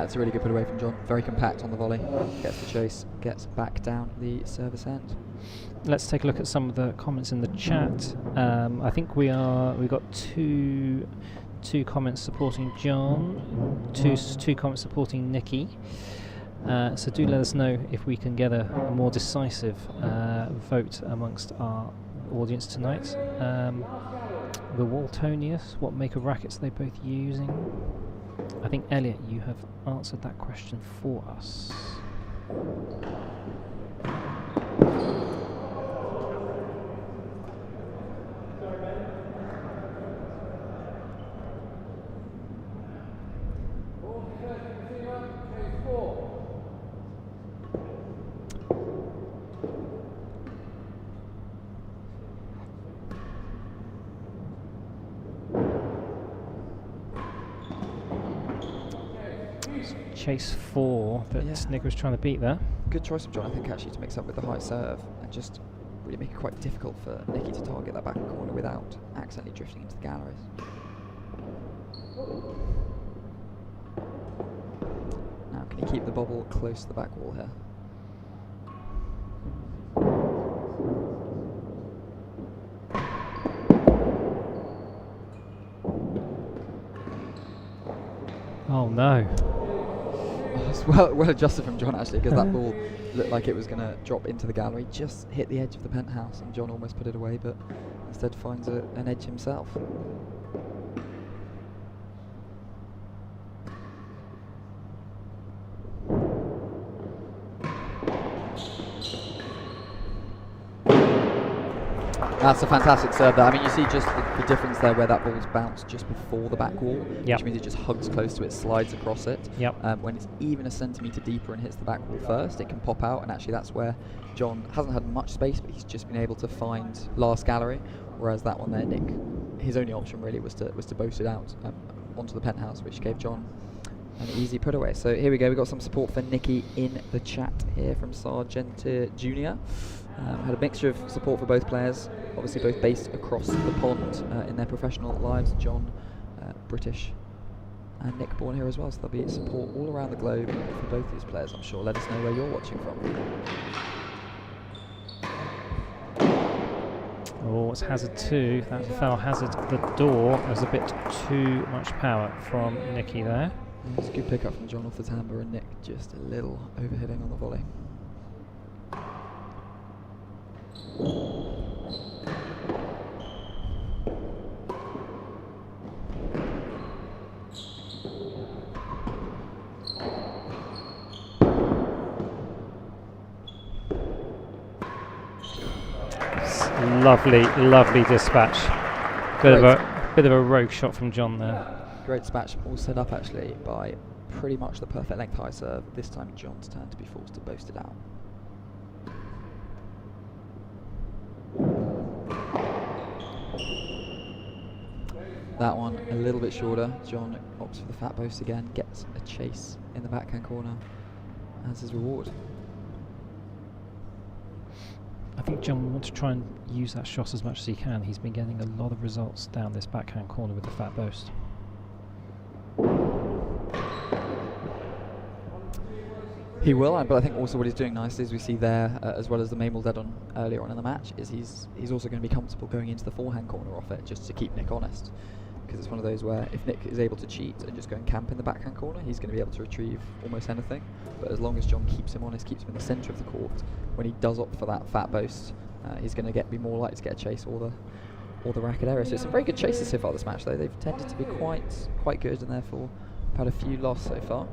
Yeah, it's a really good put away from John. Very compact on the volley. Gets the chase, gets back down the service end. Let's take a look at some of the comments in the chat. I think we've got two comments supporting John, two comments supporting Nikki. So do let us know if we can get a more decisive vote amongst our audience tonight. The Waltonius, what make of rackets are they both using? I think Elliot, you have answered that question for us. Chase 4 that Nick was trying to beat there. Good choice from John, I think, actually, to mix up with the high serve and just really make it quite difficult for Nikki to target that back corner without accidentally drifting into the galleries. Now, can he keep the bobble close to the back wall here? Oh no. Well adjusted from John, actually, because that ball looked like it was going to drop into the gallery, just hit the edge of the penthouse, and John almost put it away, but instead finds an edge himself. That's a fantastic serve there. I mean, you see just the difference there where that ball's bounced just before the back wall, which means it just hugs close to it, slides across it. When it's even a centimetre deeper and hits the back wall first, it can pop out, and actually that's where John hasn't had much space, but he's just been able to find last gallery, whereas that one there, Nick, his only option really was to boast it out onto the penthouse, which gave John an easy put away. So here we go, we've got some support for Nikki in the chat here from Sargent Jr. Had a mixture of support for both players, obviously both based across the pond in their professional lives. John, British, and Nick born here as well, so there'll be support all around the globe for both these players, I'm sure. Let us know where you're watching from. Oh, it's hazard 2. That fell hazard the door. There's a bit too much power from Nikki there. It's a good pick up from John off the timbre, and Nick just a little overhitting on the volley. Lovely dispatch. Bit of a rogue shot from John there. Great dispatch, all set up actually by pretty much the perfect length high serve. This time John's turn to be forced to boast it out. That one a little bit shorter. John opts for the fat boast again, gets a chase in the backhand corner as his reward. I think John wants to try and use that shot as much as he can. He's been getting a lot of results down this backhand corner with the fat boast. He will, but I think also what he's doing nicely, as we see there, as well as the main ball dead on earlier on in the match, is he's also going to be comfortable going into the forehand corner off it, just to keep Nick honest. Because it's one of those where if Nick is able to cheat and just go and camp in the backhand corner, he's going to be able to retrieve almost anything. But as long as John keeps him honest, keeps him in the centre of the court, when he does opt for that fat boast, he's going to be more likely to get a chase or the racket area. So some very good chases so far this match, though. They've tended to be quite good, and therefore had a few lost so far.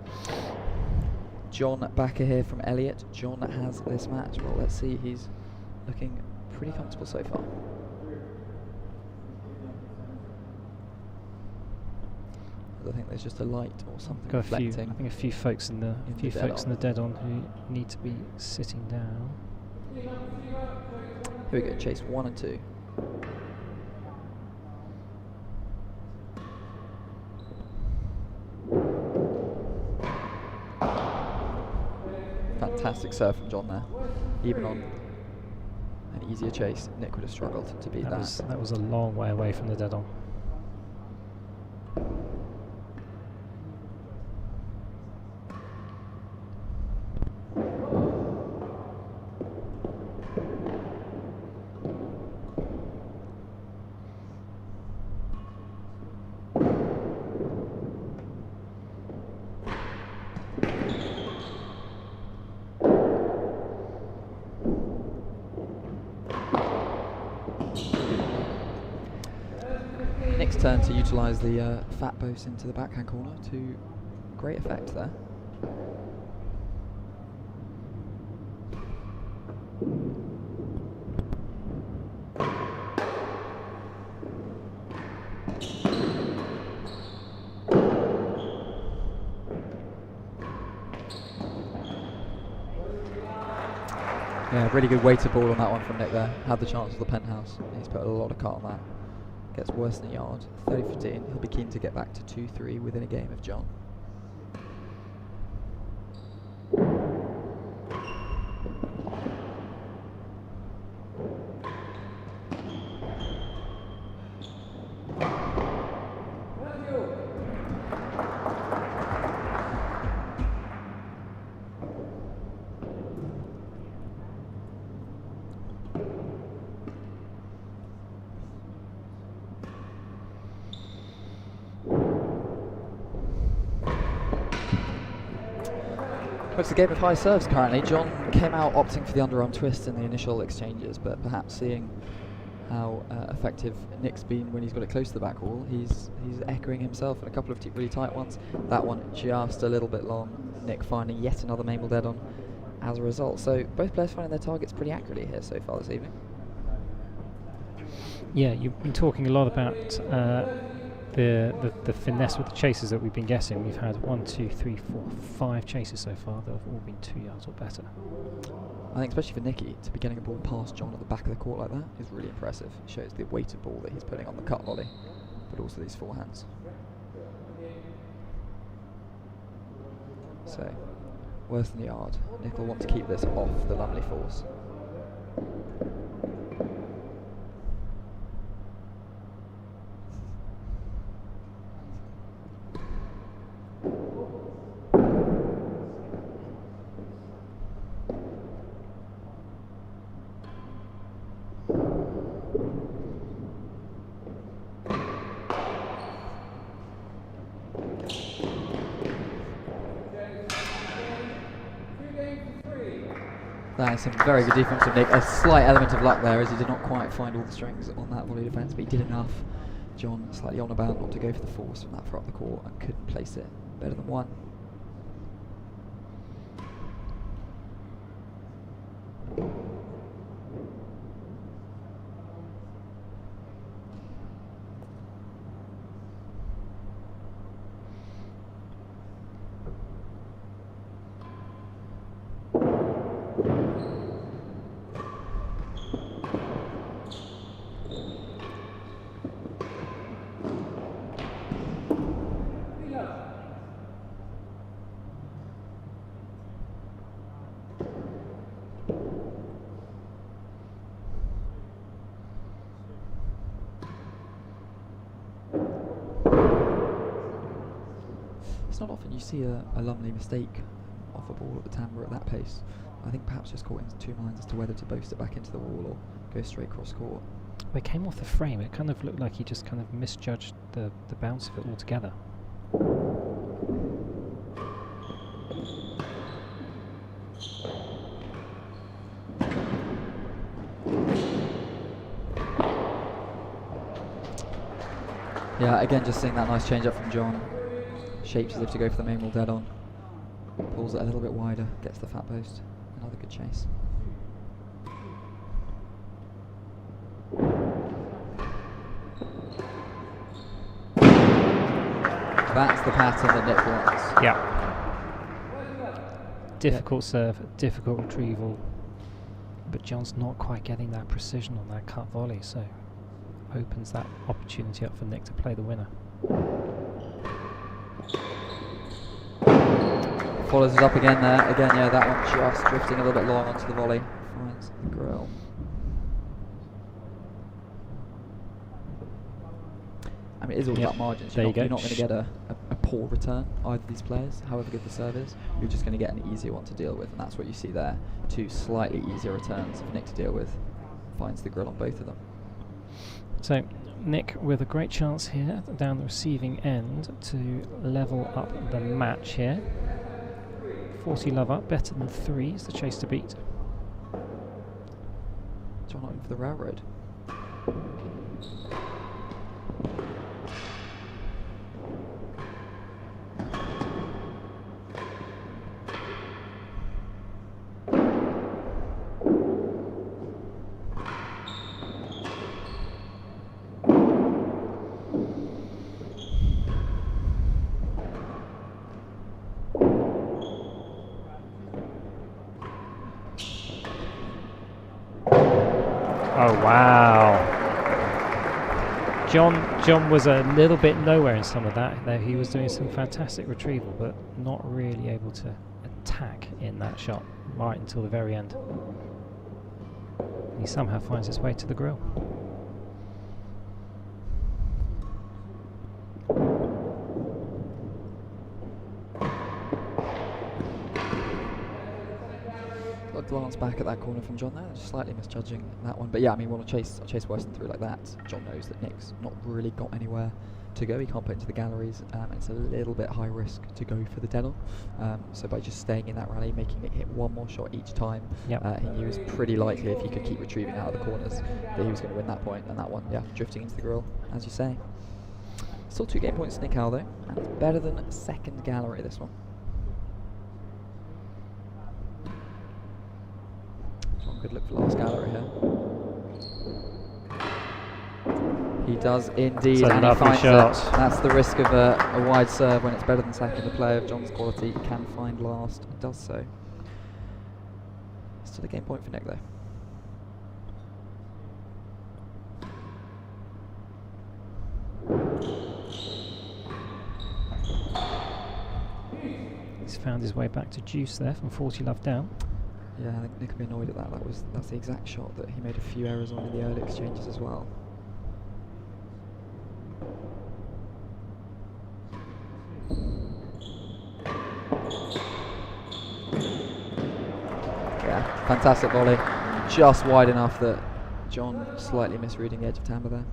John Backer here from Elliot. John has this match. Well, let's see. He's looking pretty comfortable so far. I think there's just a light or something reflecting. I think a few folks in the dead on who need to be sitting down. Here we go. Chase 1 and 2. Fantastic serve from John there. Even on an easier chase, Nick would have struggled to beat that. That was a long way away from the dead on. return to utilise the fat post into the backhand corner to great effect there. Yeah, really good weighted ball on that one from Nick there. Had the chance of the penthouse. He's put a lot of cut on that. Gets worse than a yard. 30-15. He'll be keen to get back to 2-3 within a game of John. It's a game of high serves currently. John came out opting for the underarm twist in the initial exchanges, but perhaps seeing how effective Nick's been when he's got it close to the back wall, he's echoing himself in a couple of really tight ones. That one just a little bit long. Nick finding yet another Mamel dead on as a result. So both players finding their targets pretty accurately here so far this evening. Yeah, you've been talking a lot about the finesse with the chases that we've been getting. We've had 1, 2, 3, 4, 5 chases so far that have all been 2 yards or better. I think especially for Nicky, to be getting a ball past John at the back of the court like that is really impressive. It shows the weighted ball that he's putting on the cut volley, but also these forehands. So, worse than the yard. Nick will want to keep this off the Lumley force. That is some very good defense from Nick. A slight element of luck there as he did not quite find all the strings on that volley defence, but he did enough. John slightly on about not to go for the force from that far up the court and couldn't place it better than one. It's not often you see a Lumley mistake off a ball at the timbre at that pace. I think perhaps just caught in two minds as to whether to boast it back into the wall or go straight cross court. They came off the frame. It kind of looked like he just kind of misjudged the bounce of it altogether. Yeah, again, just seeing that nice change up from John. Shapes as if to go for the main wall dead on. Pulls it a little bit wider, gets the fat post. Another good chase. That's the pattern that Nick wants. Yeah. Difficult serve, difficult retrieval. But John's not quite getting that precision on that cut volley, so opens that opportunity up for Nick to play the winner. Follows it up again there. Again, yeah, that one just drifting a little bit long onto the volley. Finds the grill. I mean, it is all about margins. You're not going to get a poor return, either of these players, however good the serve is. You're just going to get an easier one to deal with, and that's what you see there. Two slightly easier returns for Nick to deal with. Finds the grill on both of them. So Nick with a great chance here down the receiving end to level up the match here. 40 love up, better than 3 is the chase to beat. John on for the railroad. John was a little bit nowhere in some of that. There he was doing some fantastic retrieval, but not really able to attack in that shot right until the very end. He somehow finds his way to the grill. A glance back at that corner from John there, just slightly misjudging that one. But yeah, I mean, want to chase Weston through like that. John knows that Nick's not really got anywhere to go. He can't put into the galleries. It's a little bit high risk to go for the dead on. So by just staying in that rally, making Nick hit one more shot each time, he knew it was pretty likely if he could keep retrieving out of the corners that he was going to win that point. And that one, drifting into the grill, as you say. Still 2 game points to Nick Howell though, and it's better than second gallery this one. Good look for last gallery here. He does indeed, and he finds it. That's the risk of a wide serve when it's better than second. A player of John's quality can find last. It does so. Still a game point for Nick though. He's found his way back to deuce there from 40 love down. Yeah, I think Nick will be annoyed at that. That's the exact shot that he made a few errors on in the early exchanges as well. Yeah, fantastic volley. Just wide enough that John slightly misreading the edge of timber there.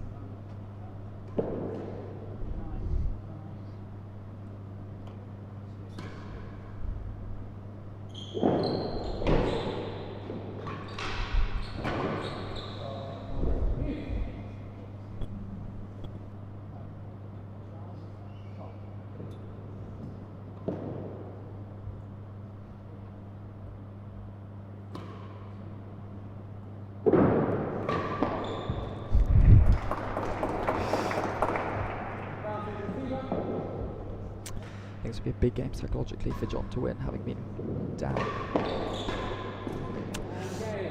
This would be a big game psychologically for John to win, having been down.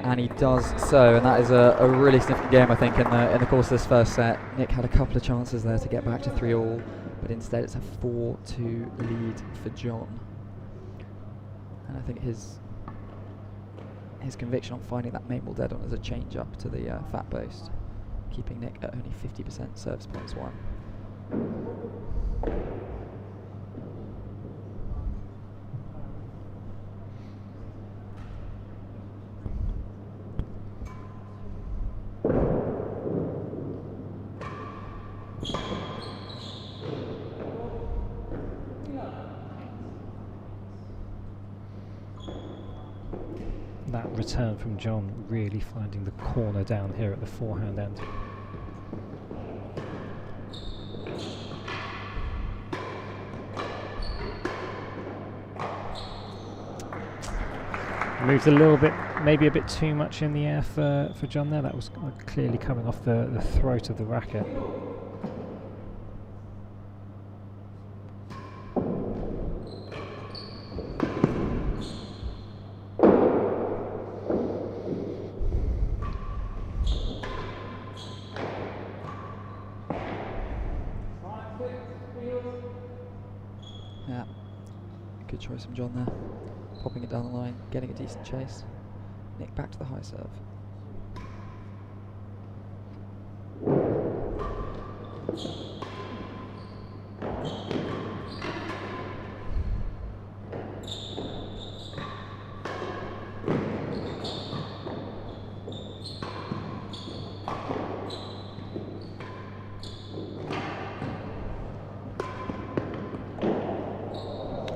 And he does so, and that is a really significant game, I think, in the course of this first set. Nick had a couple of chances there to get back to 3-all, but instead it's a 4-2 lead for John. And I think his conviction on finding that main ball dead on as a change up to the fat post, keeping Nick at only 50% service points won. That return from John really finding the corner down here at the forehand end. Moved a little bit, maybe a bit too much in the air for John there. That was clearly coming off the throat of the racket. Yeah, good choice from John there. Popping it down the line, getting a decent chase. Nick back to the high serve.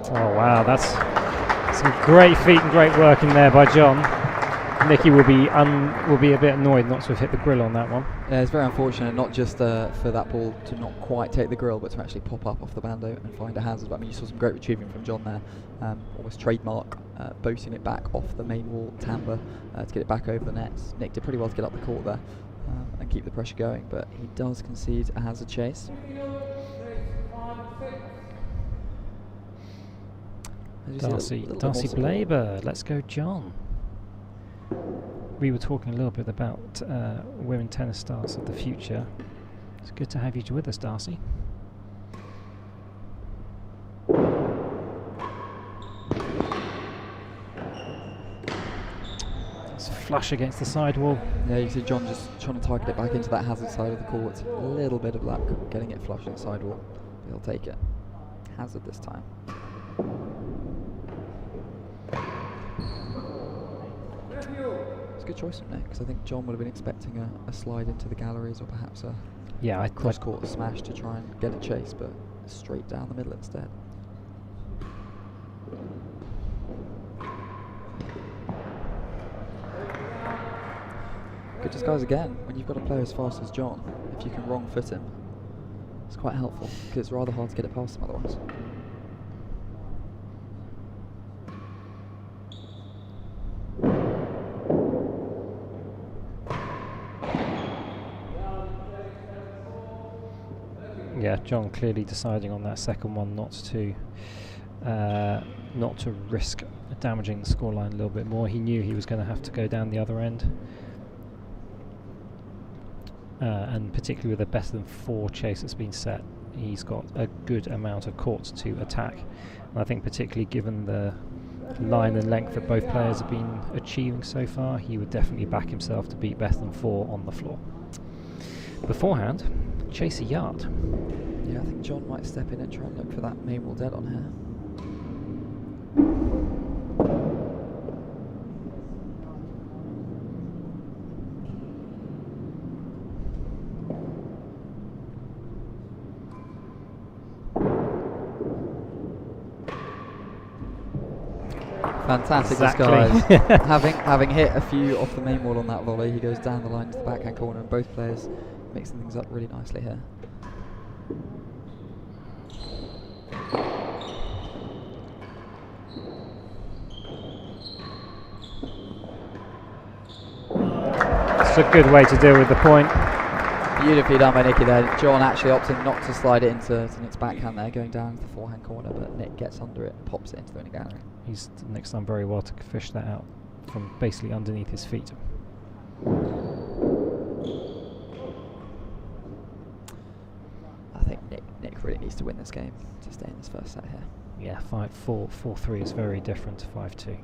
Oh wow, that's some great feet and great work in there by John. Nicky will be a bit annoyed not to have hit the grill on that one. Yeah, it's very unfortunate, not just for that ball to not quite take the grill, but to actually pop up off the bando and find a hazard. But I mean, you saw some great retrieving from John there, almost trademark, boating it back off the main wall timber to get it back over the nets. Nick did pretty well to get up the court there and keep the pressure going, but he does concede a hazard chase. Darcy Blaber, let's go John. We were talking a little bit about women tennis stars of the future. It's good to have you with us, Darcy. It's a flush against the sidewall. Yeah, you see John just trying to target it back into that hazard side of the court. A little bit of luck getting it flush on the sidewall. He'll take it. Hazard this time. It's a good choice from Nick, because I think John would have been expecting a slide into the galleries, or perhaps a cross-court smash to try and get a chase, but straight down the middle instead. Good disguise again. When you've got a player as fast as John, if you can wrong foot him, it's quite helpful, because it's rather hard to get it past him otherwise. Yeah, John clearly deciding on that second one not to risk damaging the scoreline a little bit more. He knew he was going to have to go down the other end, and particularly with a better than 4 chase that's been set, he's got a good amount of courts to attack. And I think particularly given the line and length that both players have been achieving so far, he would definitely back himself to beat better than 4 on the floor. Beforehand, chase a yard. Yeah, I think John might step in and try and look for that main wall dead on here. Fantastic disguise. having hit a few off the main wall on that volley, he goes down the line to the backhand corner, and both players mixing things up really nicely here. It's a good way to deal with the point. Beautifully done by Nicky there. John actually opting not to slide it into Nick's backhand there, going down to the forehand corner, but Nick gets under it and pops it into the winning gallery. He's Nick's done very well to fish that out from basically underneath his feet. I think Nick really needs to win this game to stay in this first set here. Yeah, 5-4, 4-3 is very different to 5-2.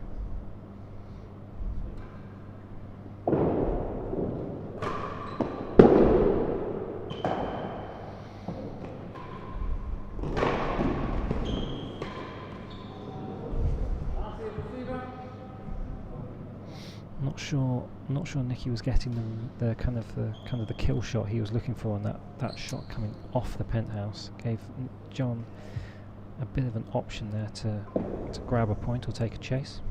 Not sure Nicky was getting the kind of the kill shot he was looking for, and that shot coming off the penthouse gave John a bit of an option there to grab a point or take a chase.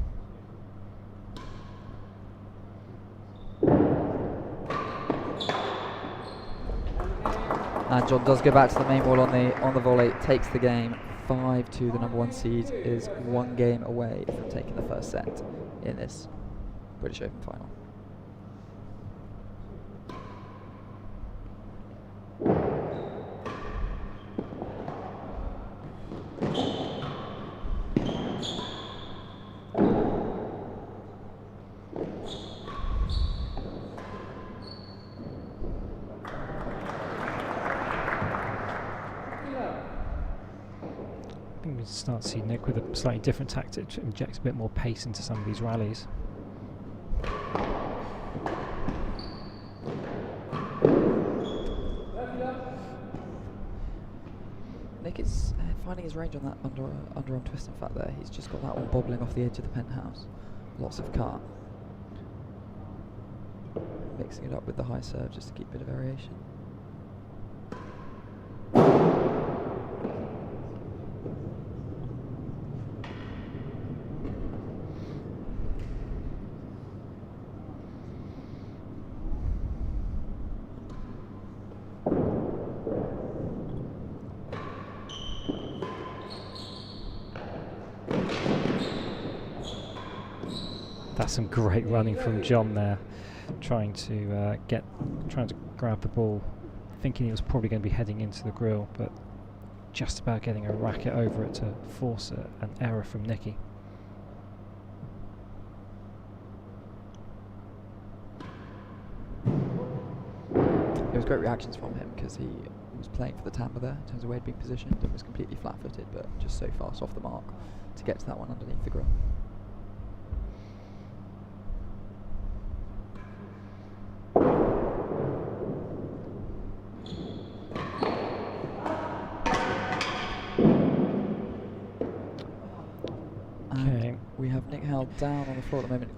And John does go back to the main wall on the volley, takes the game 5-2. The number 1 seed is 1 game away from taking the first set in this British Open final. I think we start to see Nick with a slightly different tactic to inject a bit more pace into some of these rallies. Nick is finding his range on that underarm twist. In fact, there he's just got that one bobbling off the edge of the penthouse. Lots of cut. Mixing it up with the high serve just to keep a bit of variation. That's some great running from John there, trying to grab the ball, thinking he was probably going to be heading into the grill, but just about getting a racket over it to force an error from Nicky. It was great reactions from him because he was playing for the Tampa there in terms of where he'd been positioned and was completely flat-footed, but just so fast off the mark to get to that one underneath the grill. We have Nick Howell down on the floor at the moment,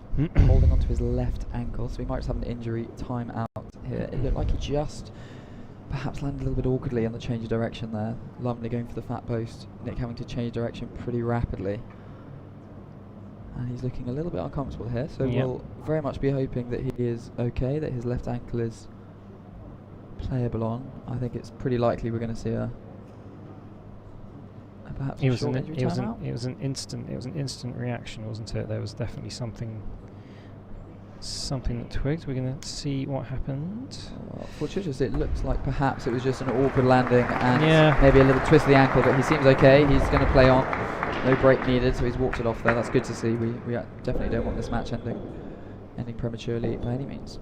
holding onto his left ankle, so he might just have an injury time out here. It looked like he just perhaps landed a little bit awkwardly on the change of direction there. Lumley going for the fat post, Nick having to change direction pretty rapidly. And he's looking a little bit uncomfortable here, so we'll very much be hoping that he is okay, that his left ankle is playable on. I think it's pretty likely we're going to see a perhaps It a was short an injury it was timeout. an it was an instant reaction, wasn't it? There was definitely something that twigged. We're going to see what happened. Fortuitous, it looks like perhaps it was just an awkward landing and Yeah. maybe a little twist of the ankle, but he seems okay. He's going to play on. No break needed, so he's walked it off there. That's good to see. We definitely don't want this match ending prematurely by any means.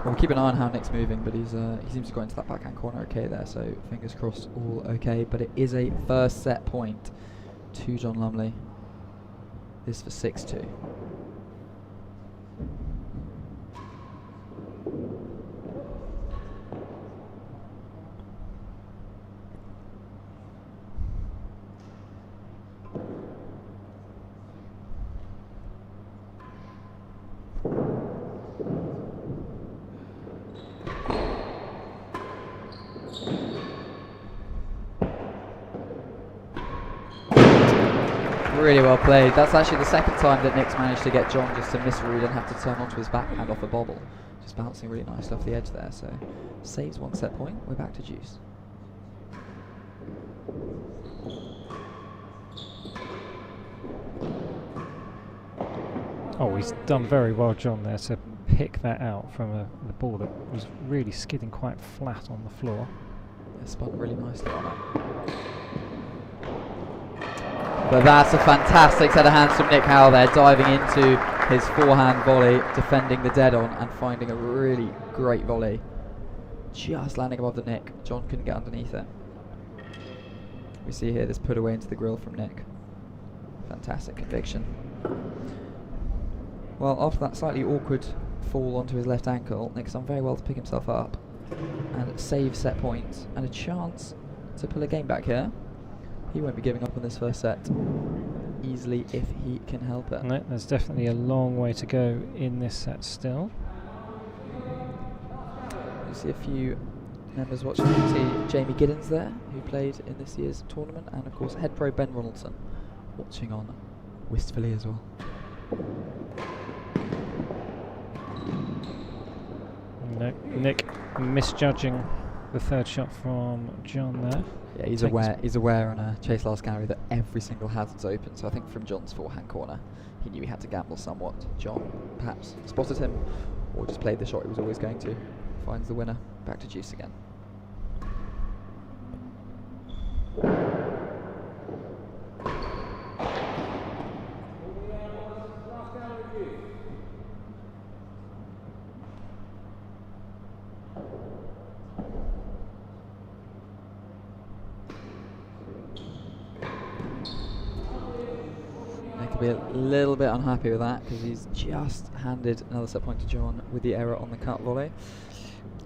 We'll keep an eye on how Nick's moving, but he seems to go into that backhand corner okay there, so fingers crossed all okay. But it is a first set point to John Lumley. This for 6-2. Really well played. That's actually the second time that Nick's managed to get John just to misread and have to turn onto his backhand off a bobble. Just bouncing really nicely off the edge there, so saves one set point. We're back to deuce. Oh, he's done very well, John, there to pick that out from the ball that was really skidding quite flat on the floor. It spun really nicely on it. But that's a fantastic set of hands from Nick Howell there, diving into his forehand volley, defending the dead on and finding a really great volley. Just landing above the nick. John couldn't get underneath it. We see here this put away into the grill from Nick. Fantastic conviction. Well, after that slightly awkward fall onto his left ankle, Nick's done very well to pick himself up and save set points and a chance to pull a game back here. He won't be giving up on this first set easily if he can help it. No, there's definitely a long way to go in this set still. You see a few members watching. You see Jamie Giddens there, who played in this year's tournament, and of course head pro Ben Ronaldson watching on wistfully as well. No, Nick misjudging the third shot from John there. Yeah, he's aware on a chase last gallery that every single hazard's open, so I think from John's forehand corner he knew he had to gamble somewhat. John perhaps spotted him or just played the shot he was always going to. Finds the winner. Back to deuce again. Be a little bit unhappy with that because he's just handed another set point to John with the error on the cut volley.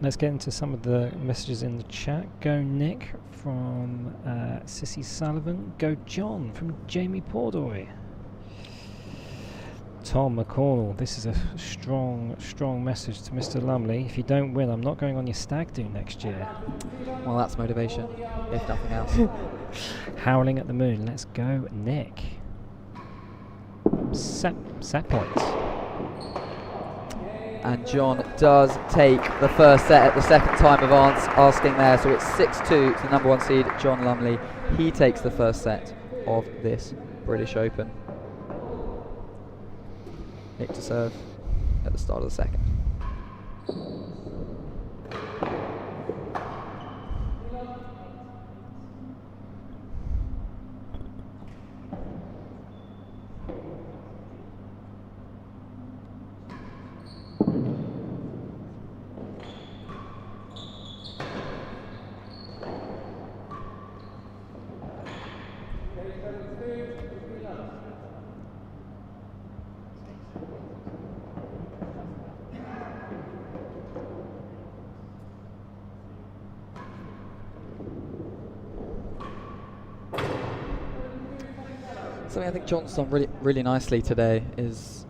Let's get into some of the messages in the chat. Go Nick from Sissy Sullivan. Go John from Jamie Pordoy. Tom McConnell, this is a strong message to Mr. Lumley. If you don't win, I'm not going on your stag do next year. Well, that's motivation, if nothing else. Howling at the moon. Let's go Nick. Set points. And John does take the first set at the second time of asking there, so it's 6-2 to the number one seed, John Lumley. He takes the first set of this British Open. Nick to serve at the start of the second. Something I think John's done really nicely today is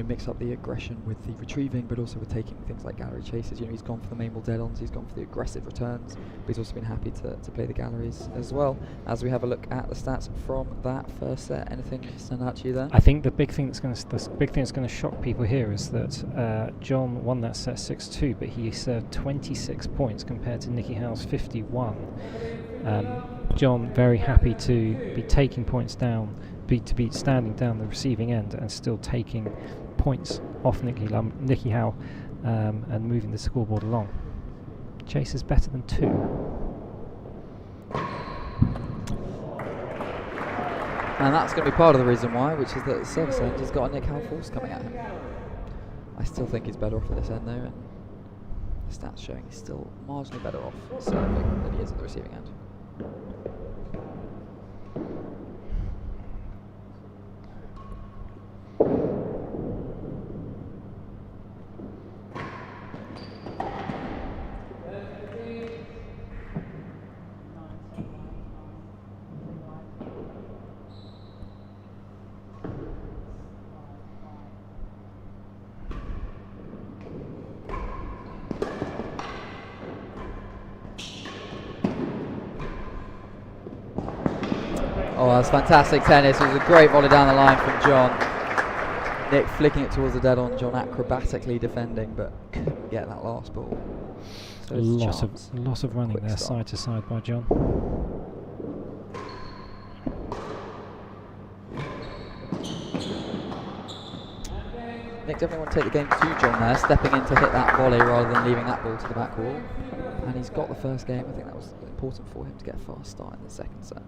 mix up the aggression with the retrieving, but also with taking things like gallery chases. He's gone for the main ball dead-ons, he's gone for the aggressive returns, but he's also been happy to play the galleries as well. As we have a look at the stats from that first set, anything stand out to you there? I think the big thing that's going to shock people here is that John won that set 6-2, but he served 26 points compared to Nicky Howell's 51. John very happy to be taking points down, to be standing down the receiving end and still taking points off Nicky Howell and moving the scoreboard along. Chase is better than 2. And that's going to be part of the reason why, which is that the service end has got a Nick Howell force coming at him. I still think he's better off at this end though, and the stats showing he's still marginally better off serving than he is at the receiving end. Oh, that's fantastic tennis. It was a great volley down the line from John. Nick flicking it towards the dead-on. John acrobatically defending, but couldn't get that last ball. So Lots of running there, start. side to side by John. Nick definitely want to take the game to John there, stepping in to hit that volley rather than leaving that ball to the back wall. And he's got the first game. I think that was important for him to get a fast start in the second set.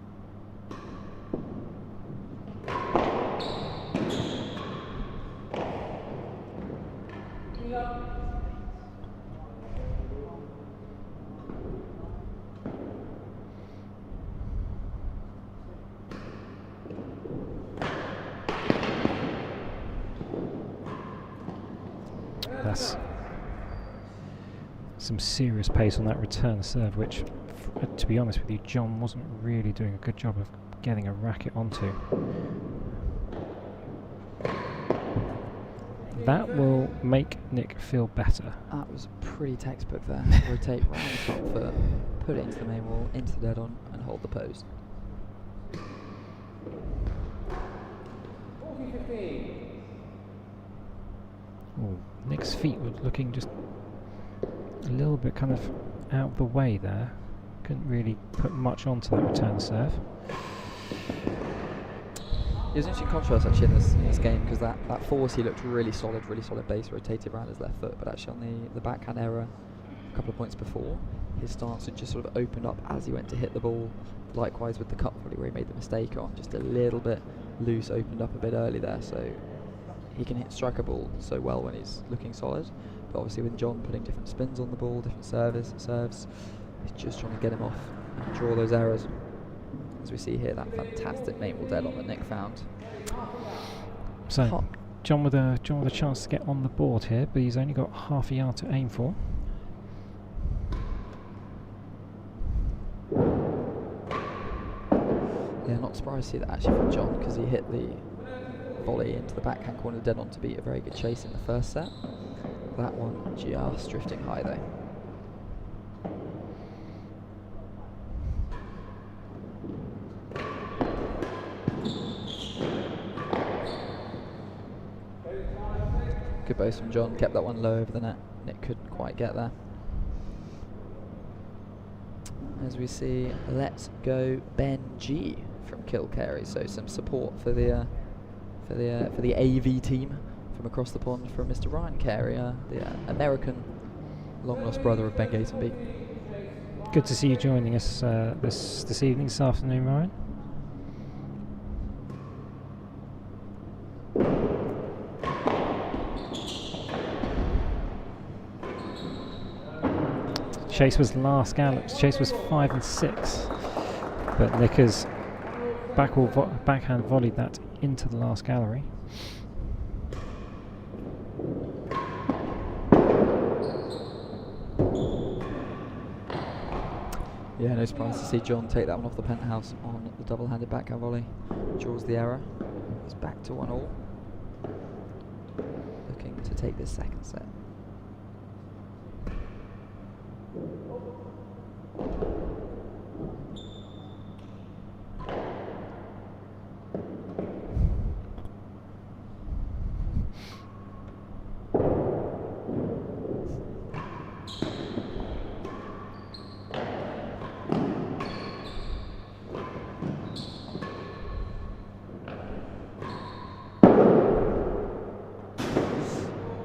That's some serious pace on that return serve, which, to be honest with you, John wasn't really doing a good job of getting a racket onto. That will make Nick feel better. That was pretty textbook there. Rotate round the top foot, put it into the main wall, into the dead-on, and hold the pose. 40-15. Ooh, Nick's feet were looking just a little bit kind of out of the way there. Couldn't really put much onto that return serve. It was an interesting contrast actually in this game, because that force, he looked really solid base, rotated around his left foot, but actually on the backhand error a couple of points before, his stance had just sort of opened up as he went to hit the ball. Likewise with the cup volley where he made the mistake on, just a little bit loose, opened up a bit early there, so he can strike a ball so well when he's looking solid, but obviously with John putting different spins on the ball, different serves, he's just trying to get him off and draw those errors. As we see here, that fantastic main ball dead on that Nick found. So John with a chance to get on the board here, but he's only got half a yard to aim for. Yeah, not surprised to see that actually from John, because he hit the volley into the backhand corner dead on to beat a very good chase in the first set. That one just drifting high though. Good base from John, kept that one low over the net. Nick couldn't quite get there. As we see, let's go Ben G from Kilcarey. So some support for the AV team from across the pond from Mr. Ryan Carey, the American long-lost brother of Ben Gatenby. Good to see you joining us this evening, this afternoon, Ryan. Chase was last gallops. Chase was 5 and 6, but Nickers backhand volleyed that into the last gallery. Yeah, no surprise to see John take that one off the penthouse on the double-handed backhand volley. Draws the error. He's back to 1-all. Looking to take this second set.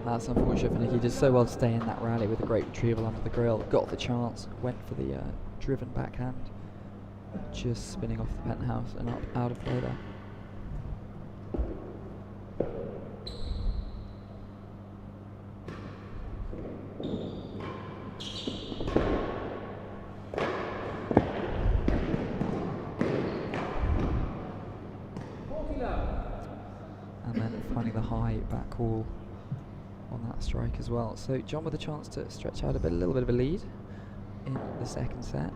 That's unfortunate for Nick. He did so well to stay in that rally with a great retrieval under the grill. Got the chance, went for the driven backhand, just spinning off the penthouse and up out of play there. And then finding the high back wall on that strike as well. So John with a chance to stretch out a little bit of a lead in the second set.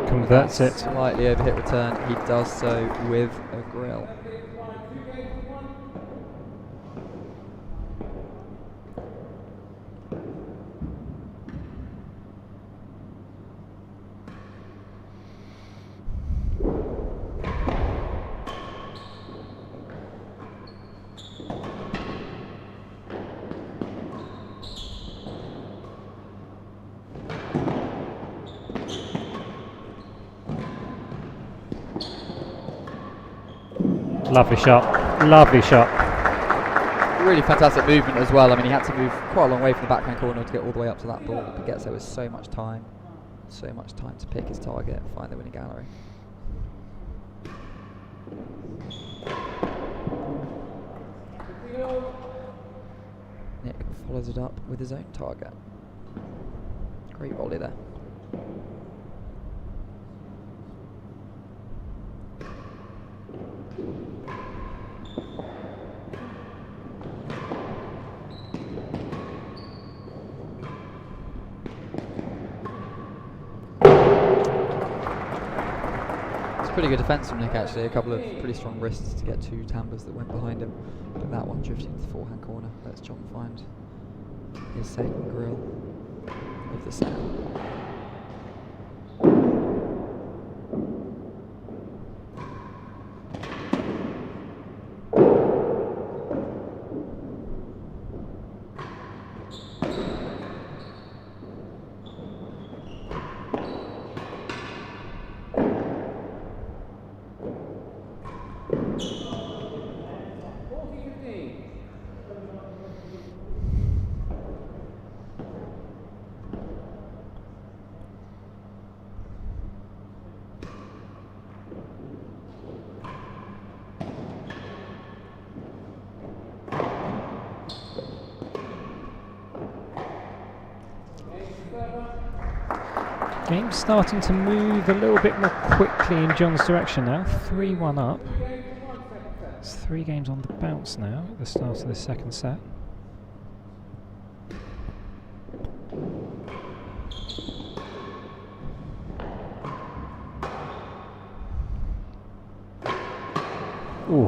Converts it. Slightly overhit return. He does so with a grill. Lovely shot, lovely shot. Really fantastic movement as well. I mean, he had to move quite a long way from the backhand corner to get all the way up to that ball, but gets there with so much time to pick his target and find the winning gallery. Nick follows it up with his own target. Great volley there. Pretty good defence from Nick actually, a couple of pretty strong wrists to get two tambers that went behind him, but that one drifting to the forehand corner lets John find his second grill of the set. Game's starting to move a little bit more quickly in John's direction now. 3-1 up. It's 3 games on the bounce now at the start of the second set. Ooh.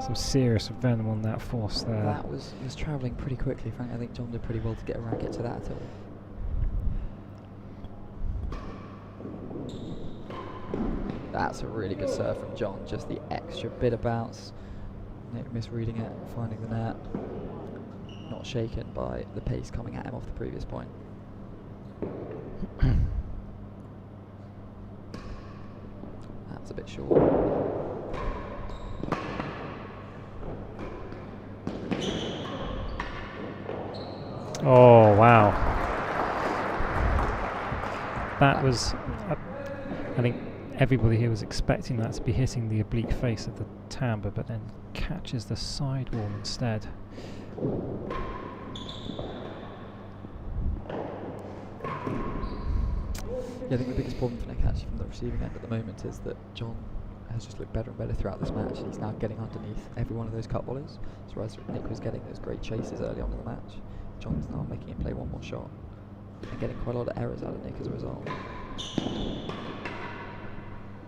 Some serious venom on that force there. That was travelling pretty quickly, frankly. I think John did pretty well to get a racket to that at all. That's a really good serve from John, just the extra bit of bounce. Nick misreading it, finding the net. Not not shaken by the pace coming at him off the previous point. That's a bit short. Oh, wow. That was, I think everybody here was expecting that to be hitting the oblique face of the timbre, but then catches the sidewall instead. Yeah, I think the biggest problem for Nick actually from the receiving end at the moment is that John has just looked better and better throughout this match. He's now getting underneath every one of those cut volleys. So whereas Nick was getting those great chases early on in the match, John's now making him play one more shot and getting quite a lot of errors out of Nick as a result.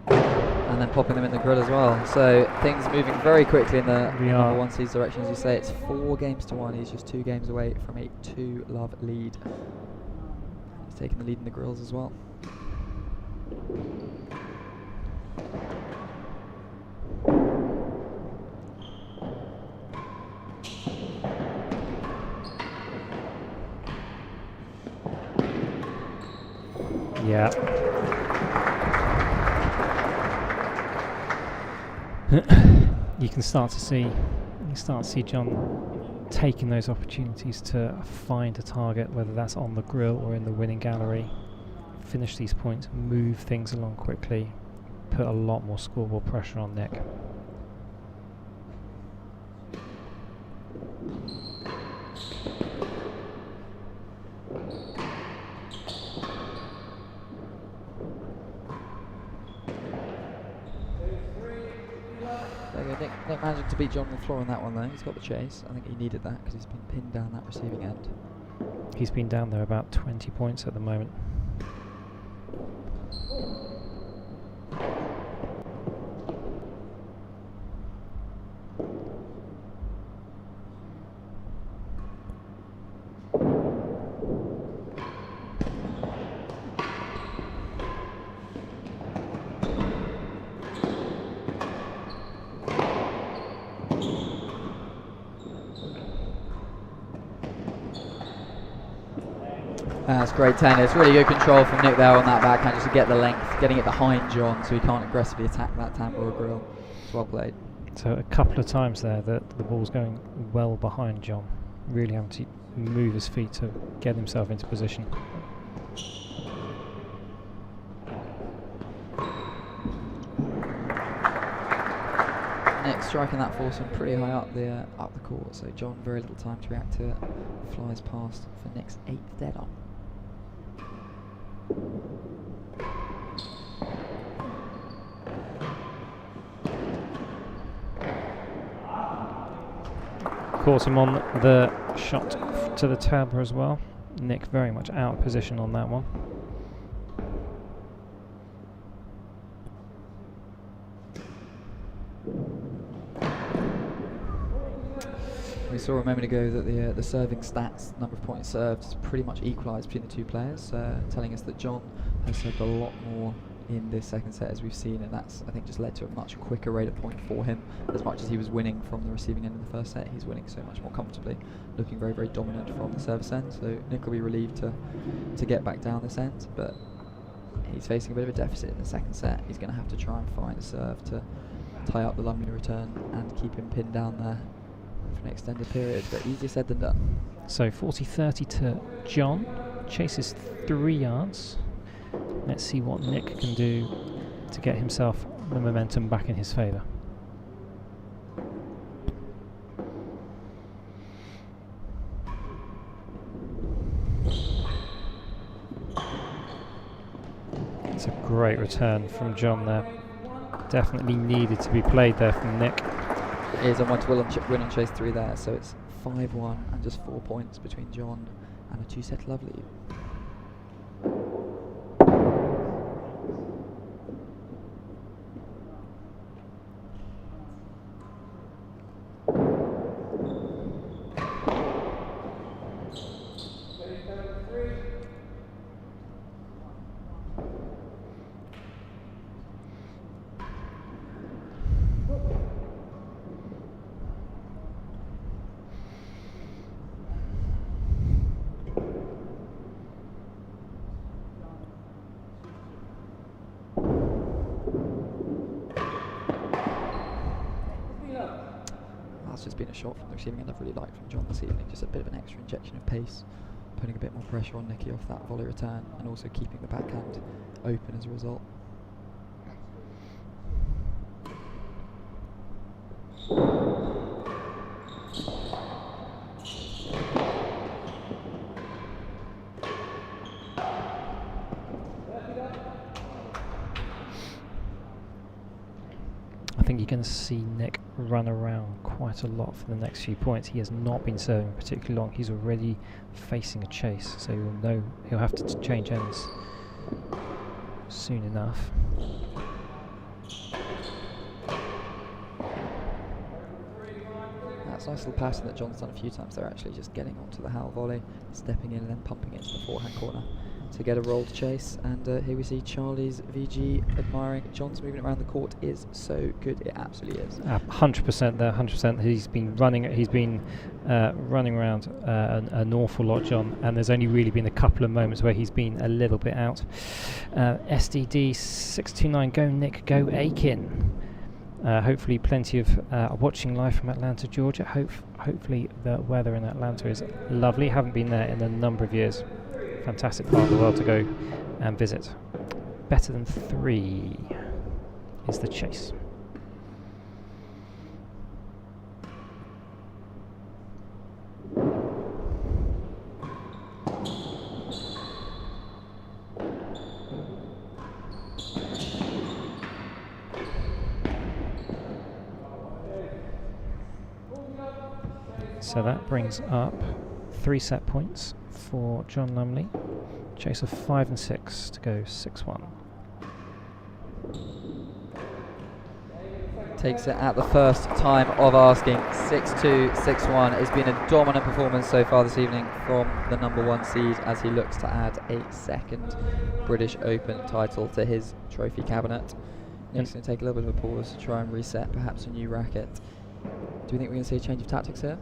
And then popping them in the grill as well. So things moving very quickly in the number 1 seed's direction. As you say, it's 4-1. He's just 2 games away from a 2-love lead. He's taking the lead in the grills as well. Yeah. You can start to see John taking those opportunities to find a target, whether that's on the grill or in the winning gallery. Finish these points, move things along quickly, put a lot more scoreboard pressure on Nick. Nick managing to beat John on the floor on that one though. He's got the chase. I think he needed that because he's been pinned down that receiving end. He's been down there about 20 points at the moment. That's great tennis. Really good control from Nick there on that backhand, just to get the length, getting it behind John so he can't aggressively attack that timbre or grill. It's well played. So a couple of times there that the ball's going well behind John. Really having to move his feet to get himself into position. Nick striking that foursome pretty high up the court, so John very little time to react to it. Flies past for Nick's 8th dead on. Caught him on the shot to the timbre as well. Nick very much out of position on that one. We saw a moment ago that the serving stats, number of points served, is pretty much equalised between the two players, telling us that John has served a lot more in this second set as we've seen, and that's, I think, just led to a much quicker rate of point for him. As much as he was winning from the receiving end in the first set, he's winning so much more comfortably, looking very, very dominant from the service end. So Nick will be relieved to get back down this end, but he's facing a bit of a deficit in the second set. He's going to have to try and find a serve to tie up the Lumley return and keep him pinned down there for an extended period, but easier said than done. So 40-30 to John, chases 3 yards. Let's see what Nick can do to get himself the momentum back in his favour. It's a great return from John there. Definitely needed to be played there from Nick. He is on one to win on chase 3 there, so it's 5-1 and just 4 points between John and a 2-set love lead. has just been a shot from the receiving end I've really liked from John this evening. Just a bit of an extra injection of pace, putting a bit more pressure on Nicky off that volley return, and also keeping the backhand open as a result. I think you're going to see Nick run around quite a lot for the next few points. He has not been serving particularly long. He's already facing a chase, so you'll know he'll have to change ends soon enough. That's a nice little passing that John's done a few times there, actually, just getting onto the Howell volley, stepping in and then pumping it to the forehand corner to get a rolled chase. And here we see Charlie's VG admiring John's movement around the court is so good. It absolutely is. 100% there, 100%. He's been running around an awful lot, John, and there's only really been a couple of moments where he's been a little bit out. SDD 629, go Nick, go Aiken. Hopefully plenty of watching live from Atlanta, Georgia. Hopefully the weather in Atlanta is lovely. Haven't been there in a number of years. Fantastic part of the world to go and visit. Better than 3 is the chase. So that brings up 3 set points for John Lumley. Chase of 5 and 6 to go 6-1. Takes it at the first time of asking. 6-2, 6-1. It's been a dominant performance so far this evening from the number 1 seed as he looks to add a second British Open title to his trophy cabinet. Nick's going to take a little bit of a pause to try and reset, perhaps a new racket. Do you think we're going to see a change of tactics here?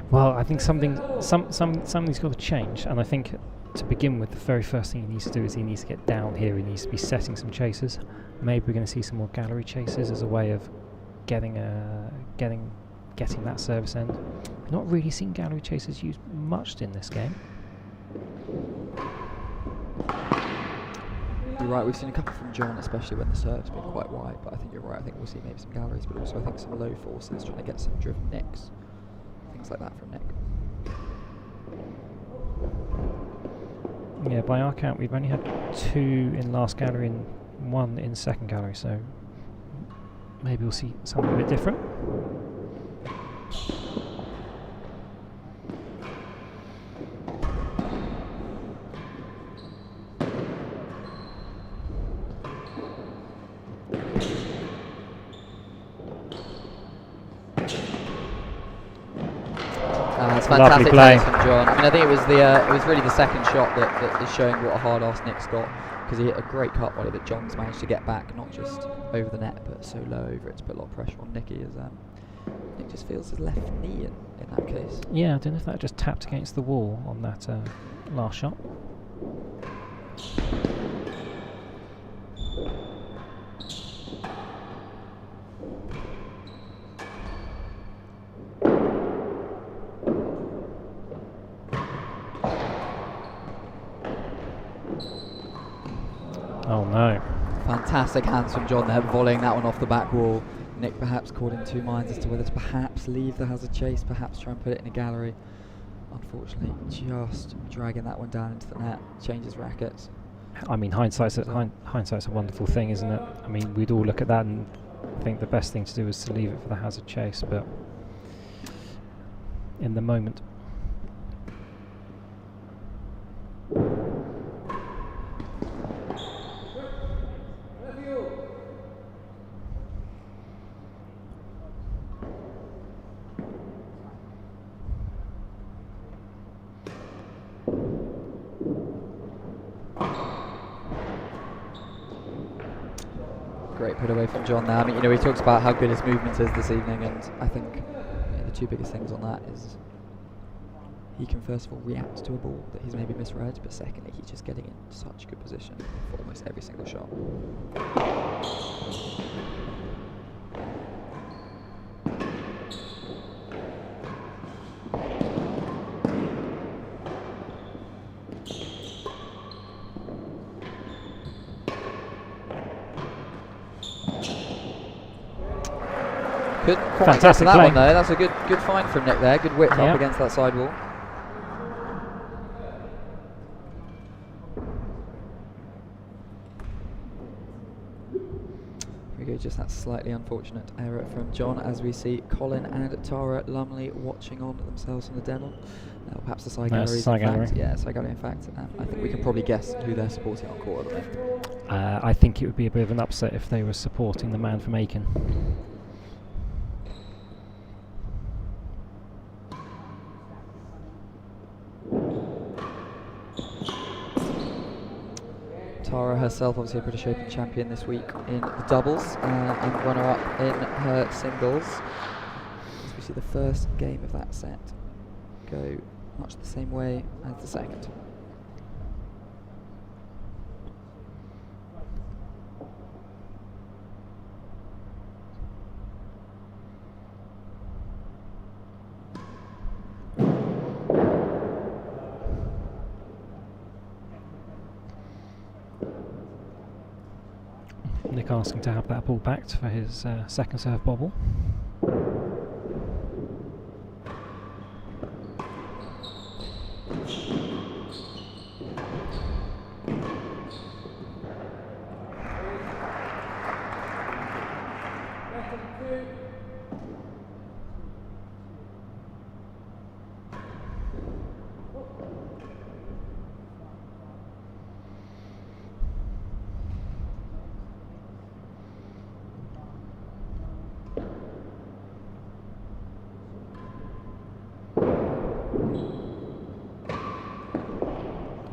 Well, I think something's got to change, and I think to begin with, the very first thing he needs to do is he needs to get down here. He needs to be setting some chases. Maybe we're going to see some more gallery chases as a way of getting that service end. Not really seen gallery chases used much in this game. You're right, we've seen a couple from John, especially when the serve's been quite wide, but I think you're right. I think we'll see maybe some galleries, but also I think some low forces, trying to get some driven nicks. Things like that from Nick. Yeah, by our count, we've only had 2 in last gallery and 1 in second gallery, so maybe we'll see something a bit different. Fantastic play from John. I mean, I think it was really the second shot that is showing what a hard ass Nick's got, because he hit a great cut volley that John's managed to get back, not just over the net, but so low over it to put a lot of pressure on Nicky as Nick just feels his left knee in that case. Yeah, I don't know if that just tapped against the wall on that last shot. Oh no. Fantastic hands from John there, volleying that one off the back wall. Nick perhaps caught in 2 minds as to whether to perhaps leave the hazard chase, perhaps try and put it in a gallery. Unfortunately, just dragging that one down into the net, changes rackets. I mean, hindsight's a wonderful thing, isn't it? I mean, we'd all look at that and think the best thing to do is to leave it for the hazard chase, but in the moment. Great put away from John there. I mean, he talks about how good his movement is this evening, and I think the 2 biggest things on that is he can first of all react to a ball that he's maybe misread, but secondly, he's just getting in such a good position for almost every single shot. Couldn't quite get to Fantastic that play. one though. That's a good find from Nick there. Good whip Yeah. up against that side wall. Here we go, just that slightly unfortunate error from John as we see Colin and Tara Lumley watching on themselves from the den on. Perhaps the side No, it's gallery. side gallery. Yeah, side gallery in fact. I think we can probably guess who they're supporting on court at the moment. I think it would be a bit of an upset if they were supporting the man from Aiken. Tara herself, obviously a British Open champion this week in the doubles and runner-up in her singles. As we see the first game of that set go much the same way as the second. Nick asking to have that ball backed for his second serve bobble.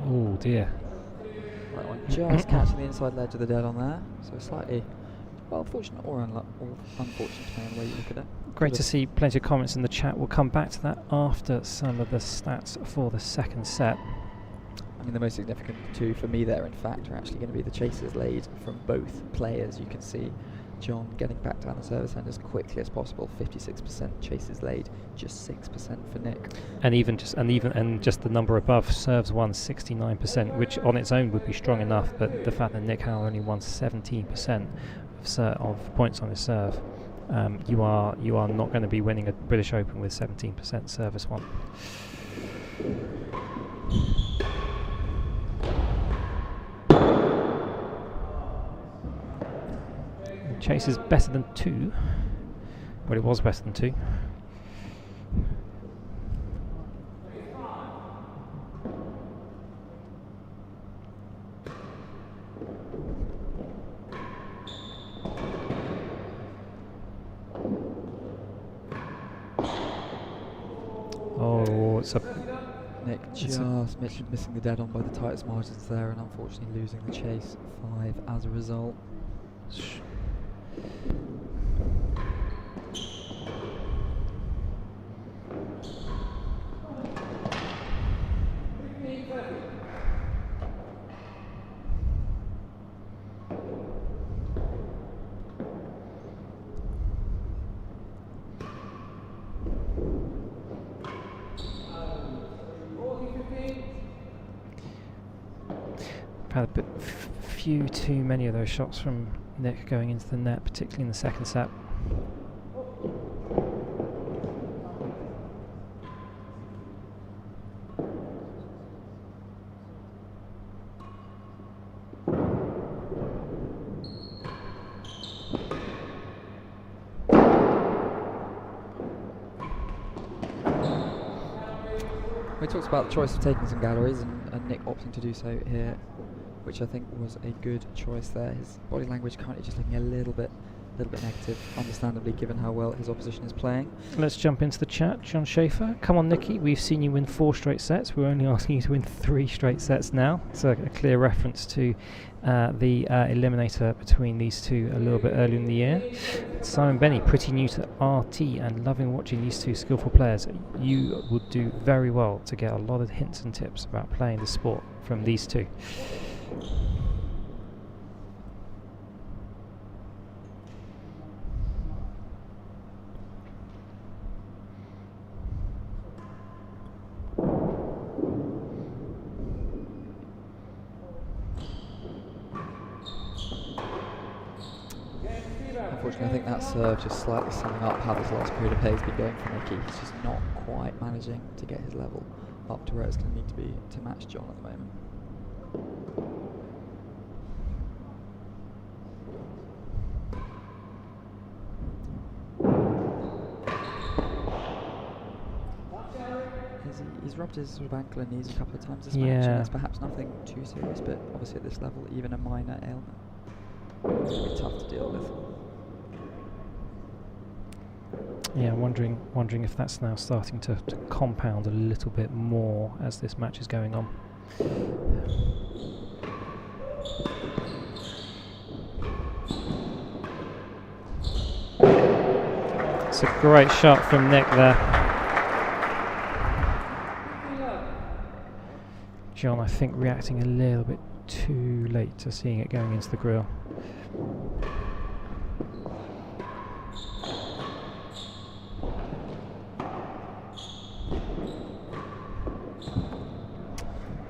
Oh dear. Right one, just catching the inside ledge of the dead on there. So slightly, well, fortunate or unfortunate depending on the way you look at it. Great to see plenty of comments in the chat. We'll come back to that after some of the stats for the second set. I mean, the most significant two for me there, in fact, are actually going to be the chases laid from both players. You can see John getting back down the service end as quickly as possible. 56% chases laid, just 6% for Nick. And just the number above, serves won 69%, which on its own would be strong enough. But the fact that Nick Howell only won 17% of points on his serve, you are not going to be winning a British Open with 17% service won. Chase is better than 2. Well, it was better than 2. Oh, it's a... Nick just missing the dead on by the tightest margins there, and unfortunately losing the chase 5 as a result. Had a bit few too many of those shots from Nick going into the net, particularly in the second set. We talked about the choice of taking some galleries and Nick opting to do so here, which I think was a good choice there. His body language currently just looking a little bit negative, understandably, given how well his opposition is playing. Let's jump into the chat. John Schaefer, come on Nicky, we've seen you win 4 straight sets. We're only asking you to win 3 straight sets now. It's a clear reference to the eliminator between these two a little bit earlier in the year. Simon Benny, pretty new to RT and loving watching these two skillful players. You would do very well to get a lot of hints and tips about playing the sport from these two. Unfortunately, I think that serve just slightly summing up how this last period of play has been going for Nicky. He's just not quite managing to get his level up to where it's going to need to be to match John at the moment. He's rubbed his sort of ankle and knees a couple of times this match, and it's perhaps nothing too serious, but obviously at this level, even a minor ailment is going to be tough to deal with. Yeah, wondering if that's now starting to compound a little bit more as this match is going on. It's a great shot from Nick there. John, I think, reacting a little bit too late to seeing it going into the grill.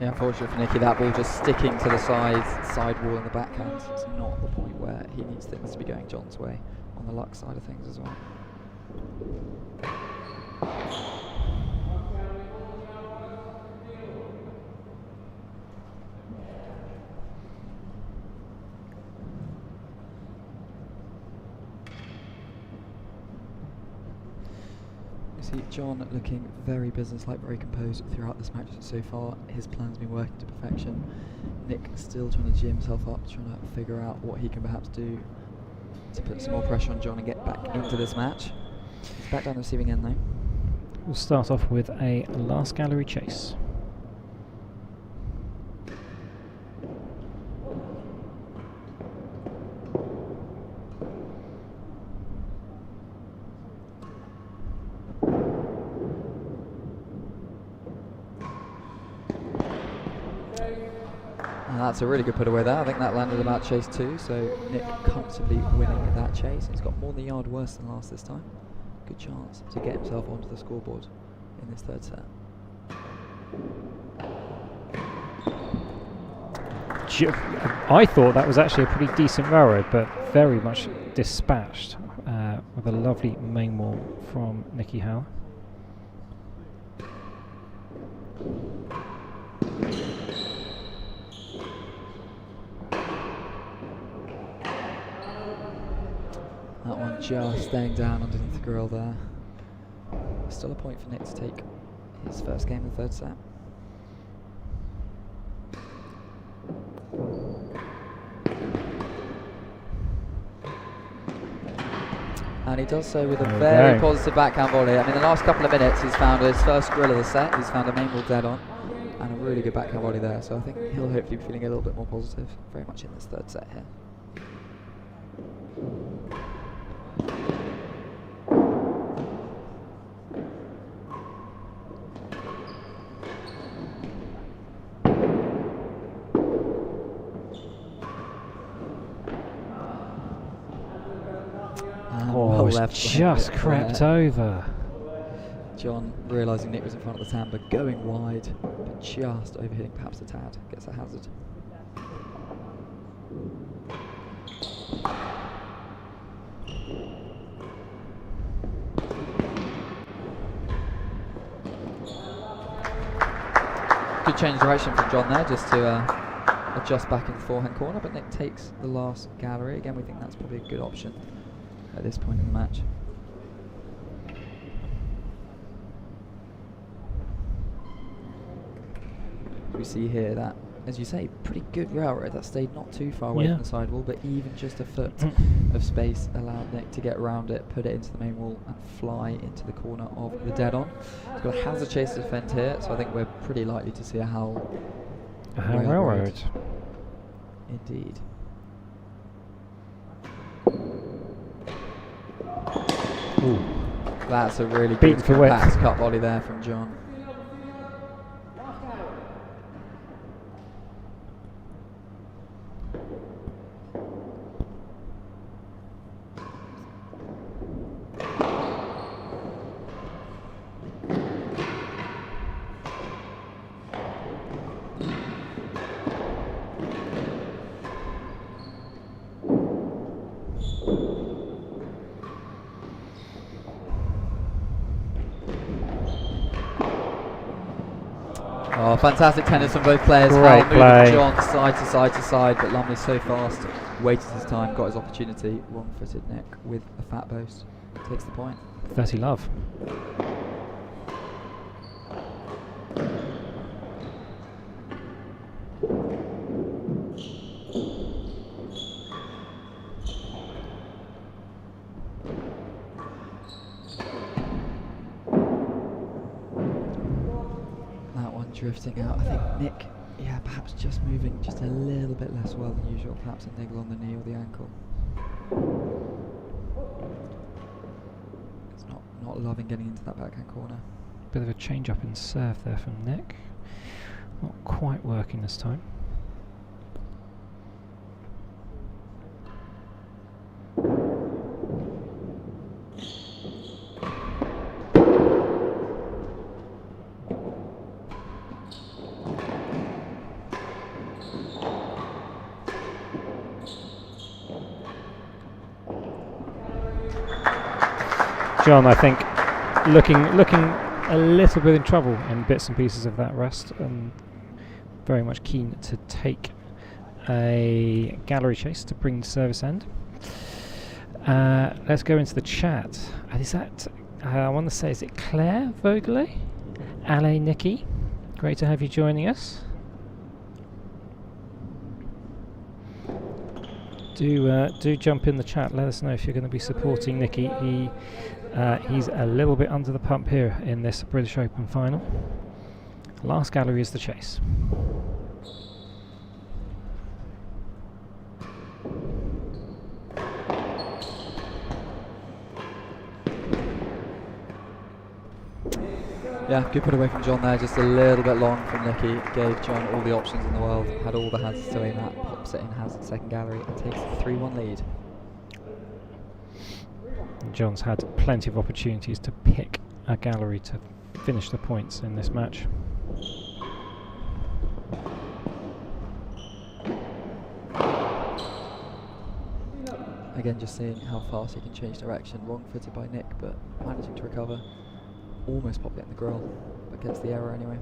Yeah, unfortunately for Nicky, that ball just sticking to the side wall in the backhand. It's not the point where he needs things to be going John's way on the luck side of things as well. See John looking very businesslike, very composed throughout this match so far. His plan's been working to perfection. Nick still trying to gee himself up, trying to figure out what he can perhaps do to put some more pressure on John and get back into this match. He's back down the receiving end though. We'll start off with a last gallery chase. That's a really good put away there. I think that landed about chase 2, so Nick comfortably winning that chase. He's got more than a yard worse than last this time. Good chance to get himself onto the scoreboard in this third set. I thought that was actually a pretty decent railroad, but very much dispatched with a lovely main wall from Nicky Howell. That one just staying down underneath the grill there. Still a point for Nick to take his first game in the third set. And he does so with a very positive backhand volley. I mean, the last couple of minutes he's found his first grill of the set. He's found a main ball dead on and a really good backhand volley there. So I think he'll hopefully be feeling a little bit more positive very much in this third set here. Oh, it's just crept over. John realising Nick was in front of the tambour, going wide, but just overhitting perhaps a tad. Gets a hazard. Good change of direction from John there, just to adjust back in the forehand corner, but Nick takes the last gallery. Again, we think that's probably a good option at this point in the match. We see here that, as you say, pretty good railroad that stayed not too far away from the sidewall, but even just a foot of space allowed Nick to get around it, put it into the main wall and fly into the corner of the dead on. He's got a hazard chase to defend here, so I think we're pretty likely to see a Howell railroad. Indeed. Ooh. That's a really good compact cut volley there from John. Oh, fantastic tennis from both players. Great Howell moving play. John side to side to side, but Lumley so fast, waited his time, got his opportunity. Wrong-footed Nick with a fat boast takes the point. 30 love. Drifting out. I think Nick, yeah, perhaps just moving just a little bit less well than usual. Perhaps a niggle on the knee or the ankle. It's not loving getting into that backhand corner. Bit of a change up in serve there from Nick. Not quite working this time. John, I think, looking a little bit in trouble in bits and pieces of that rest, and very much keen to take a gallery chase to bring the service end. Let's go into the chat. Is that, I want to say, is it Claire Fahey? Ale Nikki, great to have you joining us. Do jump in the chat. Let us know if you're going to be supporting Nikki. He's a little bit under the pump here in this British Open final. Last gallery is the chase. Yeah, good put away from John there, just a little bit long from Nicky. Gave John all the options in the world, had all the hazards to aim at, pops it in hazard second gallery and takes the 3-1 lead. John's had plenty of opportunities to pick a gallery to finish the points in this match. Again, just seeing how fast he can change direction. Wrong footed by Nick, but managing to recover. Almost popped it in the grill, but gets the error anyway.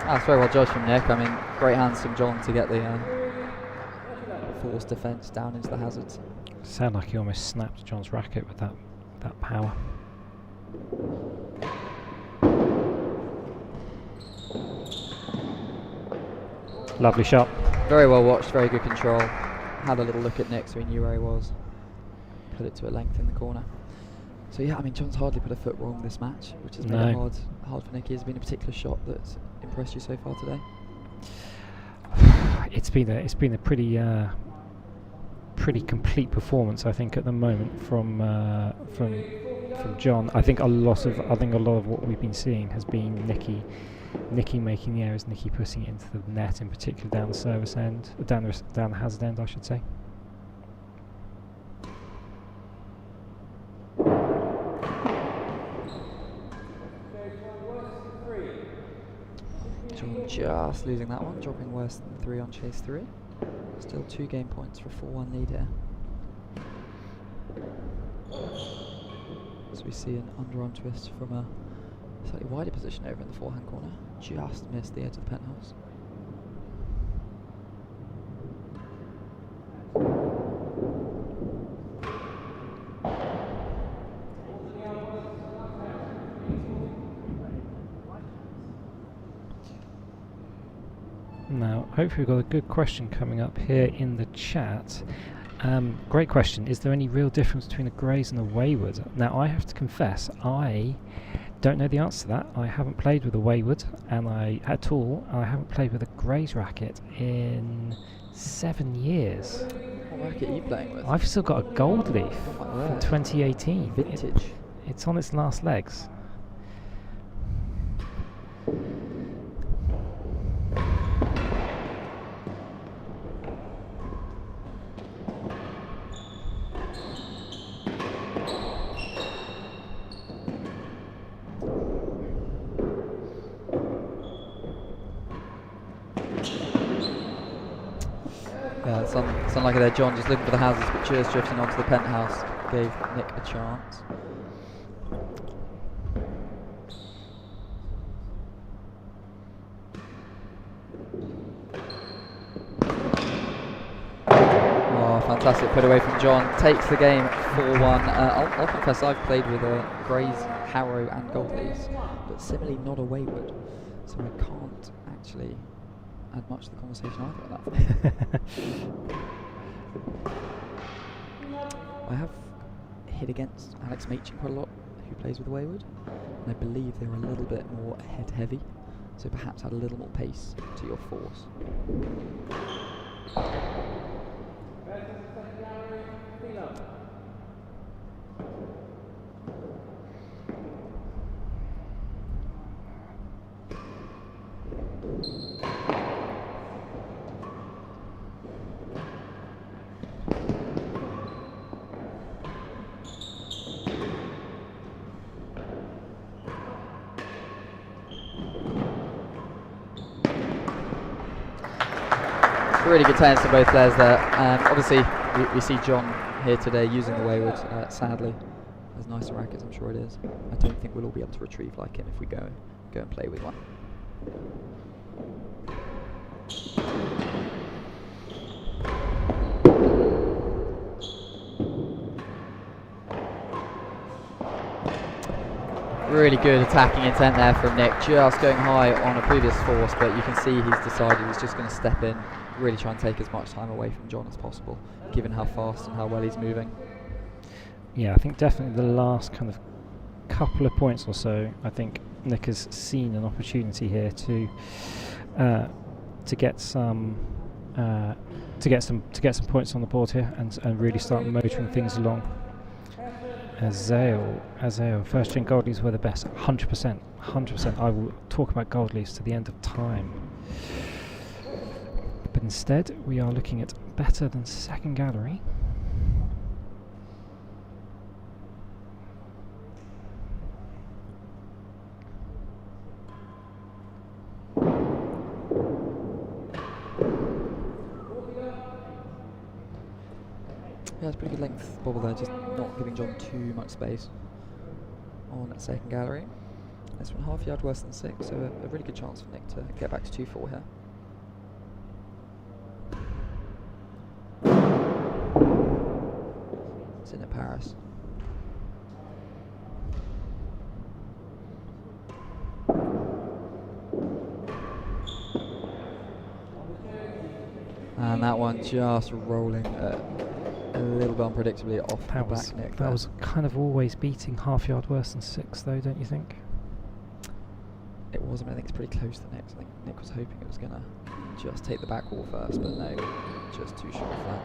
That's very well judged from Nick. I mean, great hands from John to get the forced defence down into the hazards. Sound like he almost snapped John's racket with that power. Lovely shot. Very well watched, very good control. Had a little look at Nick so he knew where he was. Put it to a length in the corner. So yeah, I mean, John's hardly put a foot wrong this match, which has made it hard for Nicky. Has there been a particular shot that's impressed you so far today? It's been a pretty complete performance, I think, at the moment from John. I think a lot of what we've been seeing has been Nicky making the errors, Nicky putting it into the net, in particular down the service end, down the hazard end, I should say. Just losing that one, dropping worse than 3 on chase 3. Still 2 game points for a 4-1 lead here. So we see an underarm twist from a slightly wider position over in the forehand corner. Just missed the edge of the penthouse. Now, hopefully we've got a good question coming up here in the chat. Great question. Is there any real difference between a Grays and a Wayward? Now, I have to confess, I don't know the answer to that. I haven't played with a Wayward I haven't played with a Grays racket in 7 years. What racket are you playing with? I've still got a Gold Leaf from 2018. Vintage. It's on its last legs. It's unlucky there. John just looking for the houses, but just drifting onto the penthouse. Gave Nick a chance. Fantastic put away from John. Takes the game 4-1. I'll confess I've played with Grays, Harrow and Goldleys, but similarly not a Wayward, so I can't actually add much to the conversation either on that. I have hit against Alex Machin quite a lot, who plays with Wayward, and I believe they're a little bit more head heavy, so perhaps add a little more pace to your force. Really good tennis from both players there. Obviously, we see John here today using the Wayward, sadly. As nice a rackets, I'm sure it is. I don't think we'll all be able to retrieve like him if we go and play with one. Really good attacking intent there from Nick, just going high on a previous force, but you can see he's decided he's just going to step in, really try and take as much time away from John as possible, given how fast and how well he's moving. Yeah, I think definitely the last kind of couple of points or so, I think Nick has seen an opportunity here to get some points on the board here and really start motoring things along. Azale, first gen Goldleys were the best, 100%. I will talk about Goldleys to the end of time. But instead, we are looking at better than second gallery. Yeah, it's pretty good length bobble there, just not giving John too much space on that second gallery. This one half yard worse than 6, so a really good chance for Nick to get back to 2-4 here. It's in at Paris. And that one just rolling a little bit unpredictably off the back Nick. That was kind of always beating half yard worse than 6 though, don't you think? It was, I mean, I think it's pretty close to Nick. I think Nick was hoping it was going to just take the back wall first, but no, just too short of that.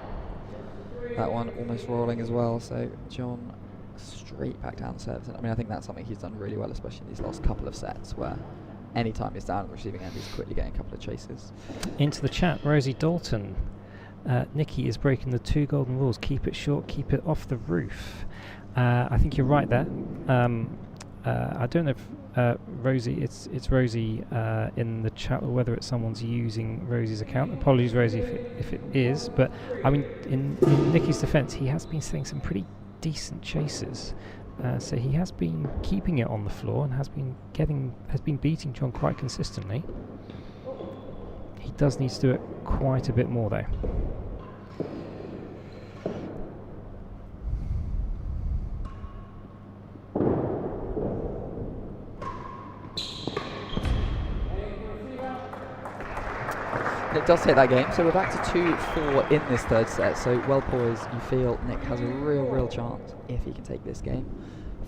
That one almost rolling as well, so John straight back down the service. I mean, I think that's something he's done really well, especially in these last couple of sets, where any time he's down on the receiving end, he's quickly getting a couple of chases. Into the chat, Rosie Dalton. Nikki is breaking the 2 golden rules. Keep it short, keep it off the roof. I think you're right there. I don't know if Rosie, it's Rosie in the chat, or whether it's someone's using Rosie's account. Apologies, Rosie, if it is. But I mean, in Nikki's defence, he has been seeing some pretty decent chases. So he has been keeping it on the floor and has been beating John quite consistently. He does need to do it quite a bit more though. Nick does take that game, so we're back to 2-4 in this third set. So well poised, you feel Nick has a real chance if he can take this game.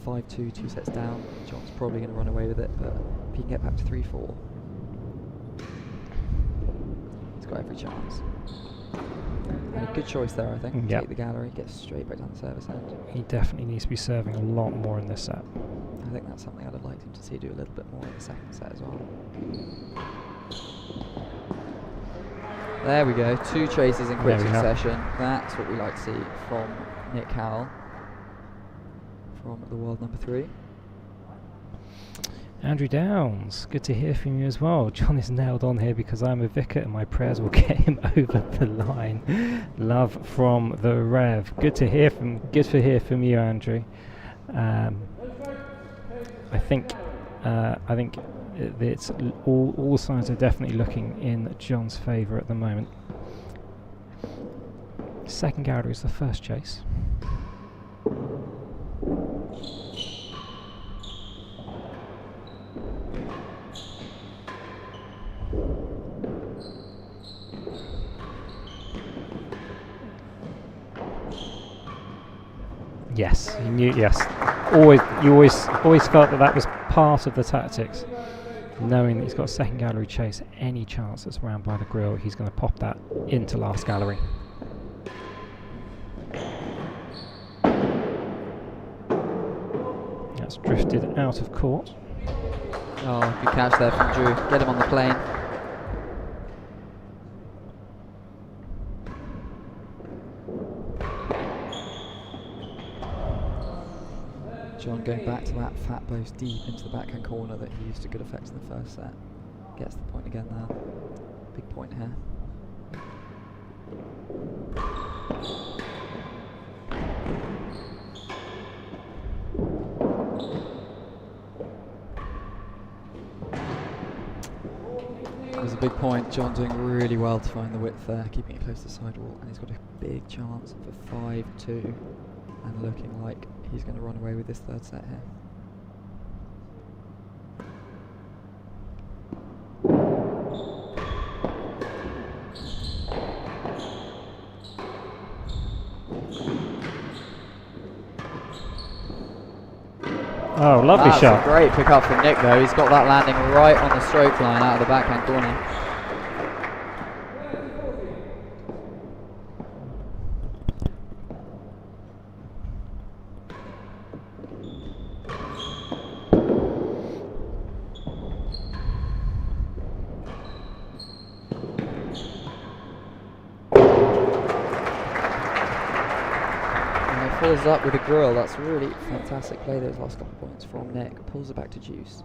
5-2, 2 sets down. John's probably going to run away with it, but if he can get back to 3-4, he's got every chance. And a good choice there, I think. Yep. Take the gallery, get straight back down the service end. He definitely needs to be serving a lot more in this set. I think that's something I'd have liked him to see do a little bit more in the second set as well. There we go, 2 chases in quick succession. That's what we like to see from Nick Howell, from the world number 3. Andrew Downs, good to hear from you as well. John is nailed on here because I'm a vicar and my prayers will get him over the line. Love from the Rev. Good to hear from you, Andrew. I think it's all signs are definitely looking in John's favour at the moment. Second gallery is the first chase. Yes, he knew. Yes, you always felt that was part of the tactics, knowing that he's got a second gallery chase. Any chance that's round by the grill, he's going to pop that into last gallery. That's drifted out of court. Oh, good catch there from Drew. Get him on the plane. John going back to that fat post deep into the backhand corner that he used to good effect in the first set. Gets the point again there. Big point here. It was a big point. John doing really well to find the width there, keeping it close to the sidewall, and he's got a big chance for 5-2 and looking like he's going to run away with this third set here. Oh, lovely shot. That's a great pick up from Nick though. He's got that landing right on the stroke line out of the backhand corner. Pulls up with a grill. That's really fantastic play those last couple of points from Nick. Pulls it back to juice.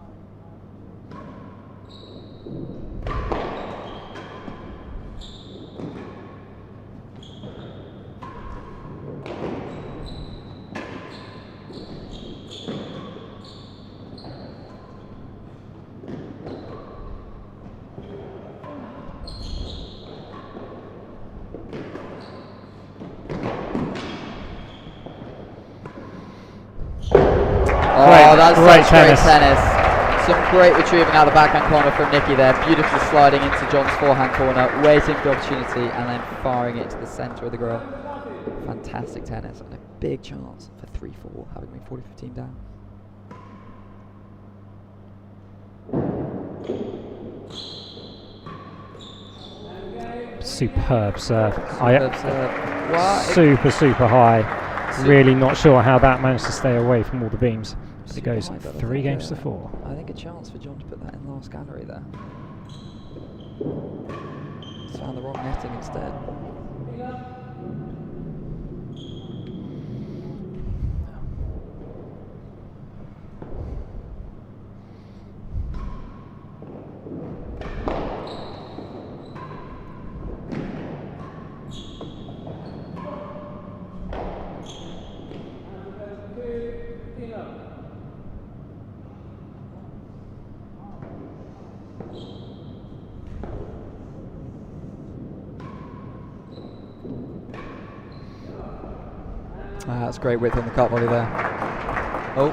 Oh, that's great such great tennis. Some great retrieving out of the backhand corner from Nicky there. Beautifully sliding into John's forehand corner, waiting for the opportunity and then firing it to the centre of the grill. Fantastic tennis and a big chance for 3-4, having been 40-15 down. Superb serve. Superb serve. Super high. Really not sure how that managed to stay away from all the beams. But it goes 3 games to 4. I think a chance for John to put that in last gallery there. He's found the wrong netting instead. That's great width on the cut volley there. Oh,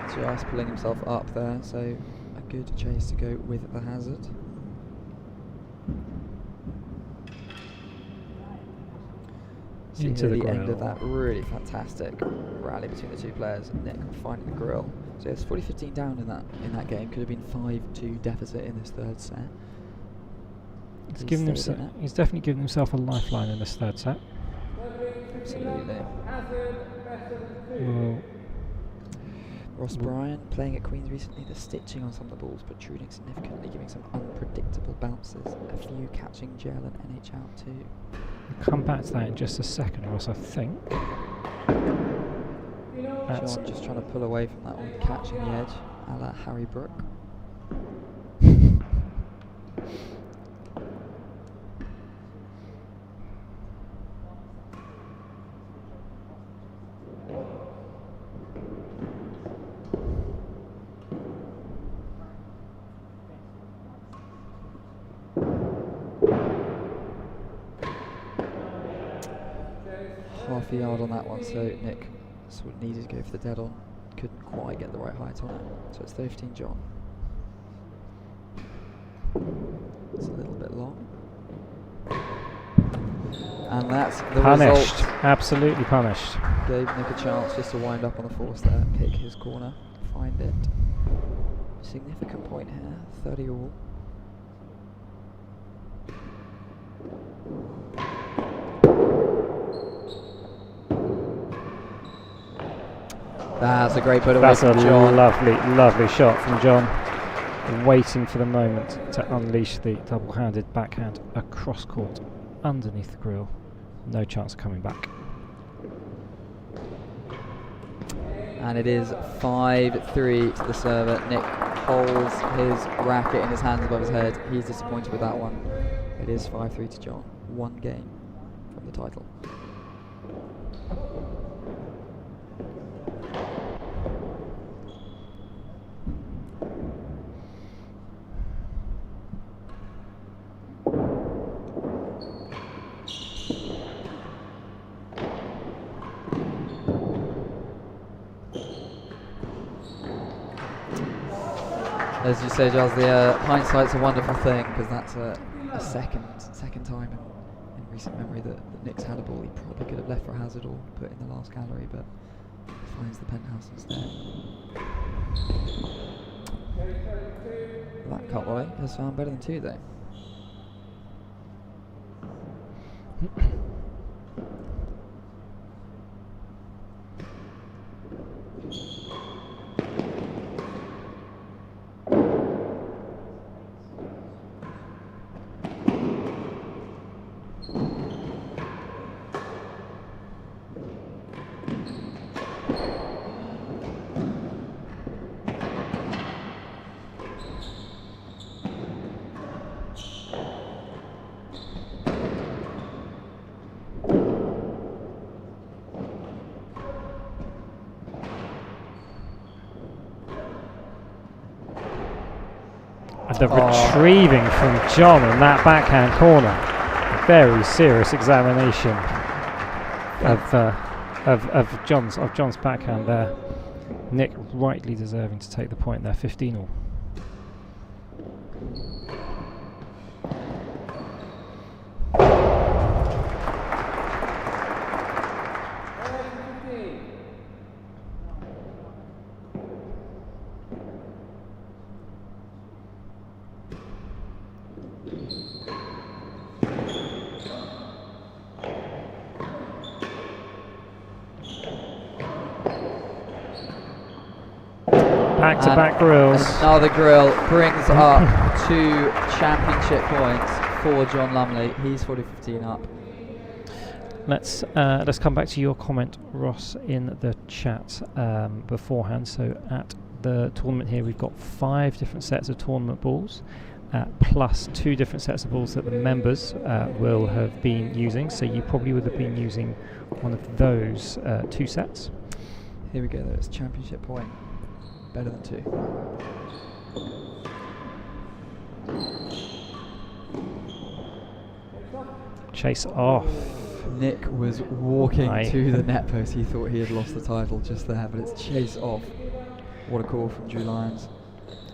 Nick just pulling himself up there, so a good chase to go with the hazard. See Into the the grill. end of that really fantastic rally between the two players, and Nick finding the grill. So it's 40-15 down in that game. Could have been 5-2 deficit in this third set. He's definitely given himself a lifeline in this third set. Absolutely. Well, Ross Bryan playing at Queen's recently, the stitching on some of the balls protruding significantly, giving some unpredictable bounces. A few catching gel and NH out too. We'll come back to that in just a second, Ross, I think. John just trying to pull away from that one, catching the edge. a la Harry Brook. Half a yard on that one, so Nick sort of needed to go for the dead on. Couldn't quite get the right height on it. So it's 13 John. It's a little bit long. And that's the Punished. result. Absolutely punished. Gave Nick a chance just to wind up on the force there, pick his corner, find it. Significant point here, 30 all. That's a great put away That's from a John. lovely shot from John. Waiting for the moment to unleash the double-handed backhand across court, underneath the grille. No chance of coming back. And it is 5-3 to the server. Nick holds his racket in his hands above his head. He's disappointed with that one. It is 5-3 to John. One game from the title. As you say, Giles, the hindsight's a wonderful thing, because that's a second time in recent memory that Nick's had a ball he probably could have left for a hazard or put in the last gallery, but finds the penthouse instead. That cut volley has found better than two, though. The retrieving from John in that backhand corner. Very serious examination of John's backhand there. Nick rightly deserving to take the point there, 15 all. Back-to-back grills. Another grill brings up 2 championship points for John Lumley. He's 40-15 up. Let's come back to your comment, Ross, in the chat beforehand. So at the tournament here, we've got 5 different sets of tournament balls, plus 2 different sets of balls that the members will have been using. So you probably would have been using one of those 2 sets. Here we go. There's championship point. Better than 2. Chase off. Nick was walking to the net post. He thought he had lost the title just there, but it's chase off. What a call from Drew Lyons.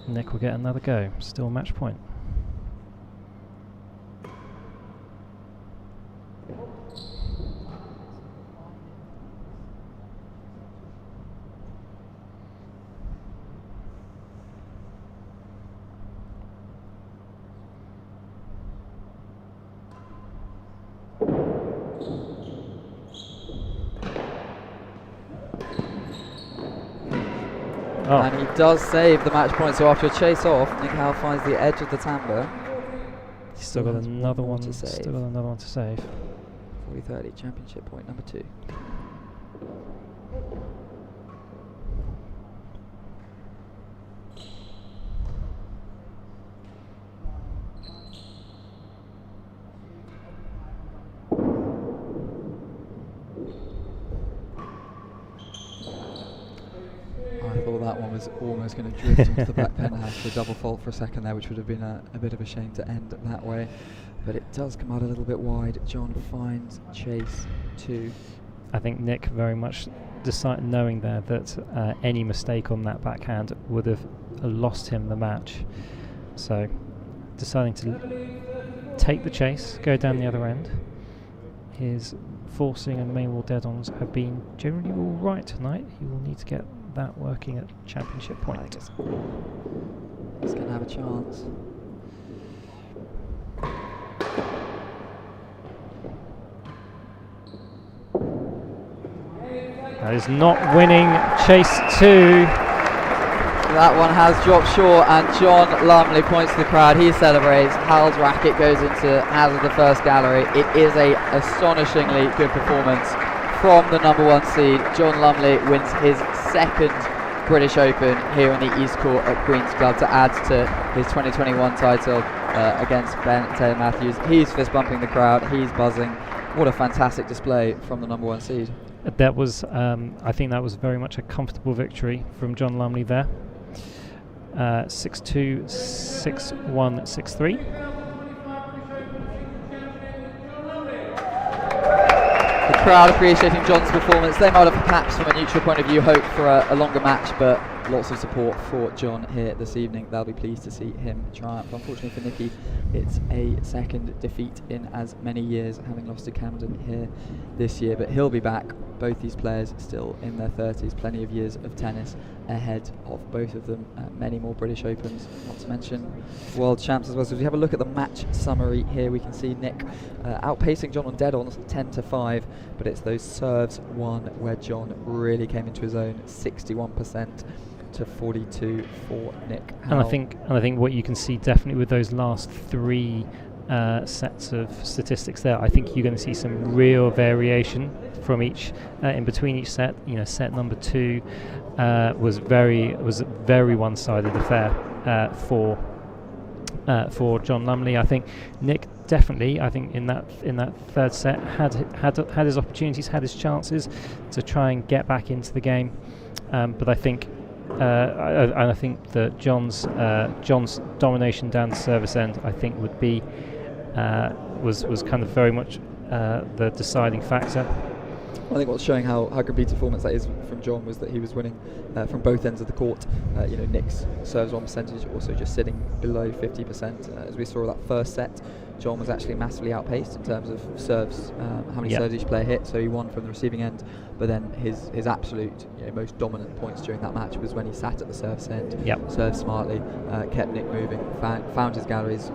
Nick will get another go. Still match point. And he does save the match point, so after a chase off, Nick Howell finds the edge of the timbre. He's still got another one to save. Still got another one to save. 40-30, championship point number 2. that one was almost going to drift into the back penthouse for a double fault for a second there, which would have been a bit of a shame to end that way. But it does come out a little bit wide. John finds chase 2. I think Nick very much knowing there that any mistake on that backhand would have lost him the match. So deciding to take the chase, go down the other end. His forcing and main wall dead-ons have been generally all right tonight. He will need to get that working at championship point. He's going to have a chance. That is not winning chase 2. That one has dropped short, and John Lumley points to the crowd. He celebrates. Howell's racket goes into hands of the first gallery. It is a astonishingly good performance from the number 1 seed. John Lumley wins his 2nd British Open here in the East Court at Queen's Club to add to his 2021 title against Ben Taylor Matthews. He's fist bumping the crowd. He's buzzing. What a fantastic display from the number 1 seed. That was, I think that was very much a comfortable victory from John Lumley there. 6-2, 6-1, 6-3. The crowd appreciating John's performance. They might have perhaps from a neutral point of view hoped for a longer match, but lots of support for John here this evening. They'll be pleased to see him triumph. Unfortunately for Nicky, it's a 2nd defeat in as many years, having lost to Camden here this year, but he'll be back. Both these players still in their 30s, plenty of years of tennis ahead of both of them. Many more British Opens, not to mention World Champs as well. So if we have a look at the match summary here, we can see Nick outpacing John on dead-ons 10-5, but it's those serves won where John really came into his own, 61% to 42 for Nick Howell. And I think what you can see definitely with those last 3 sets of statistics there, I think you're going to see some real variation from each in between each set. You know, set number 2 was very one-sided affair for John Lumley. I think Nick definitely, I think in that 3rd set had his opportunities, had his chances to try and get back into the game, but I think. I think that John's domination down the service end, I think, would be was kind of very much the deciding factor. I think what's showing how complete performance that is from John was that he was winning from both ends of the court. Nick's serves on percentage also just sitting below 50%. As we saw that first set, John was actually massively outpaced in terms of serves, how many serves each player hit, so he won from the receiving end. But then his absolute most dominant points during that match was when he sat at the service end, served smartly, kept Nick moving, found his galleries,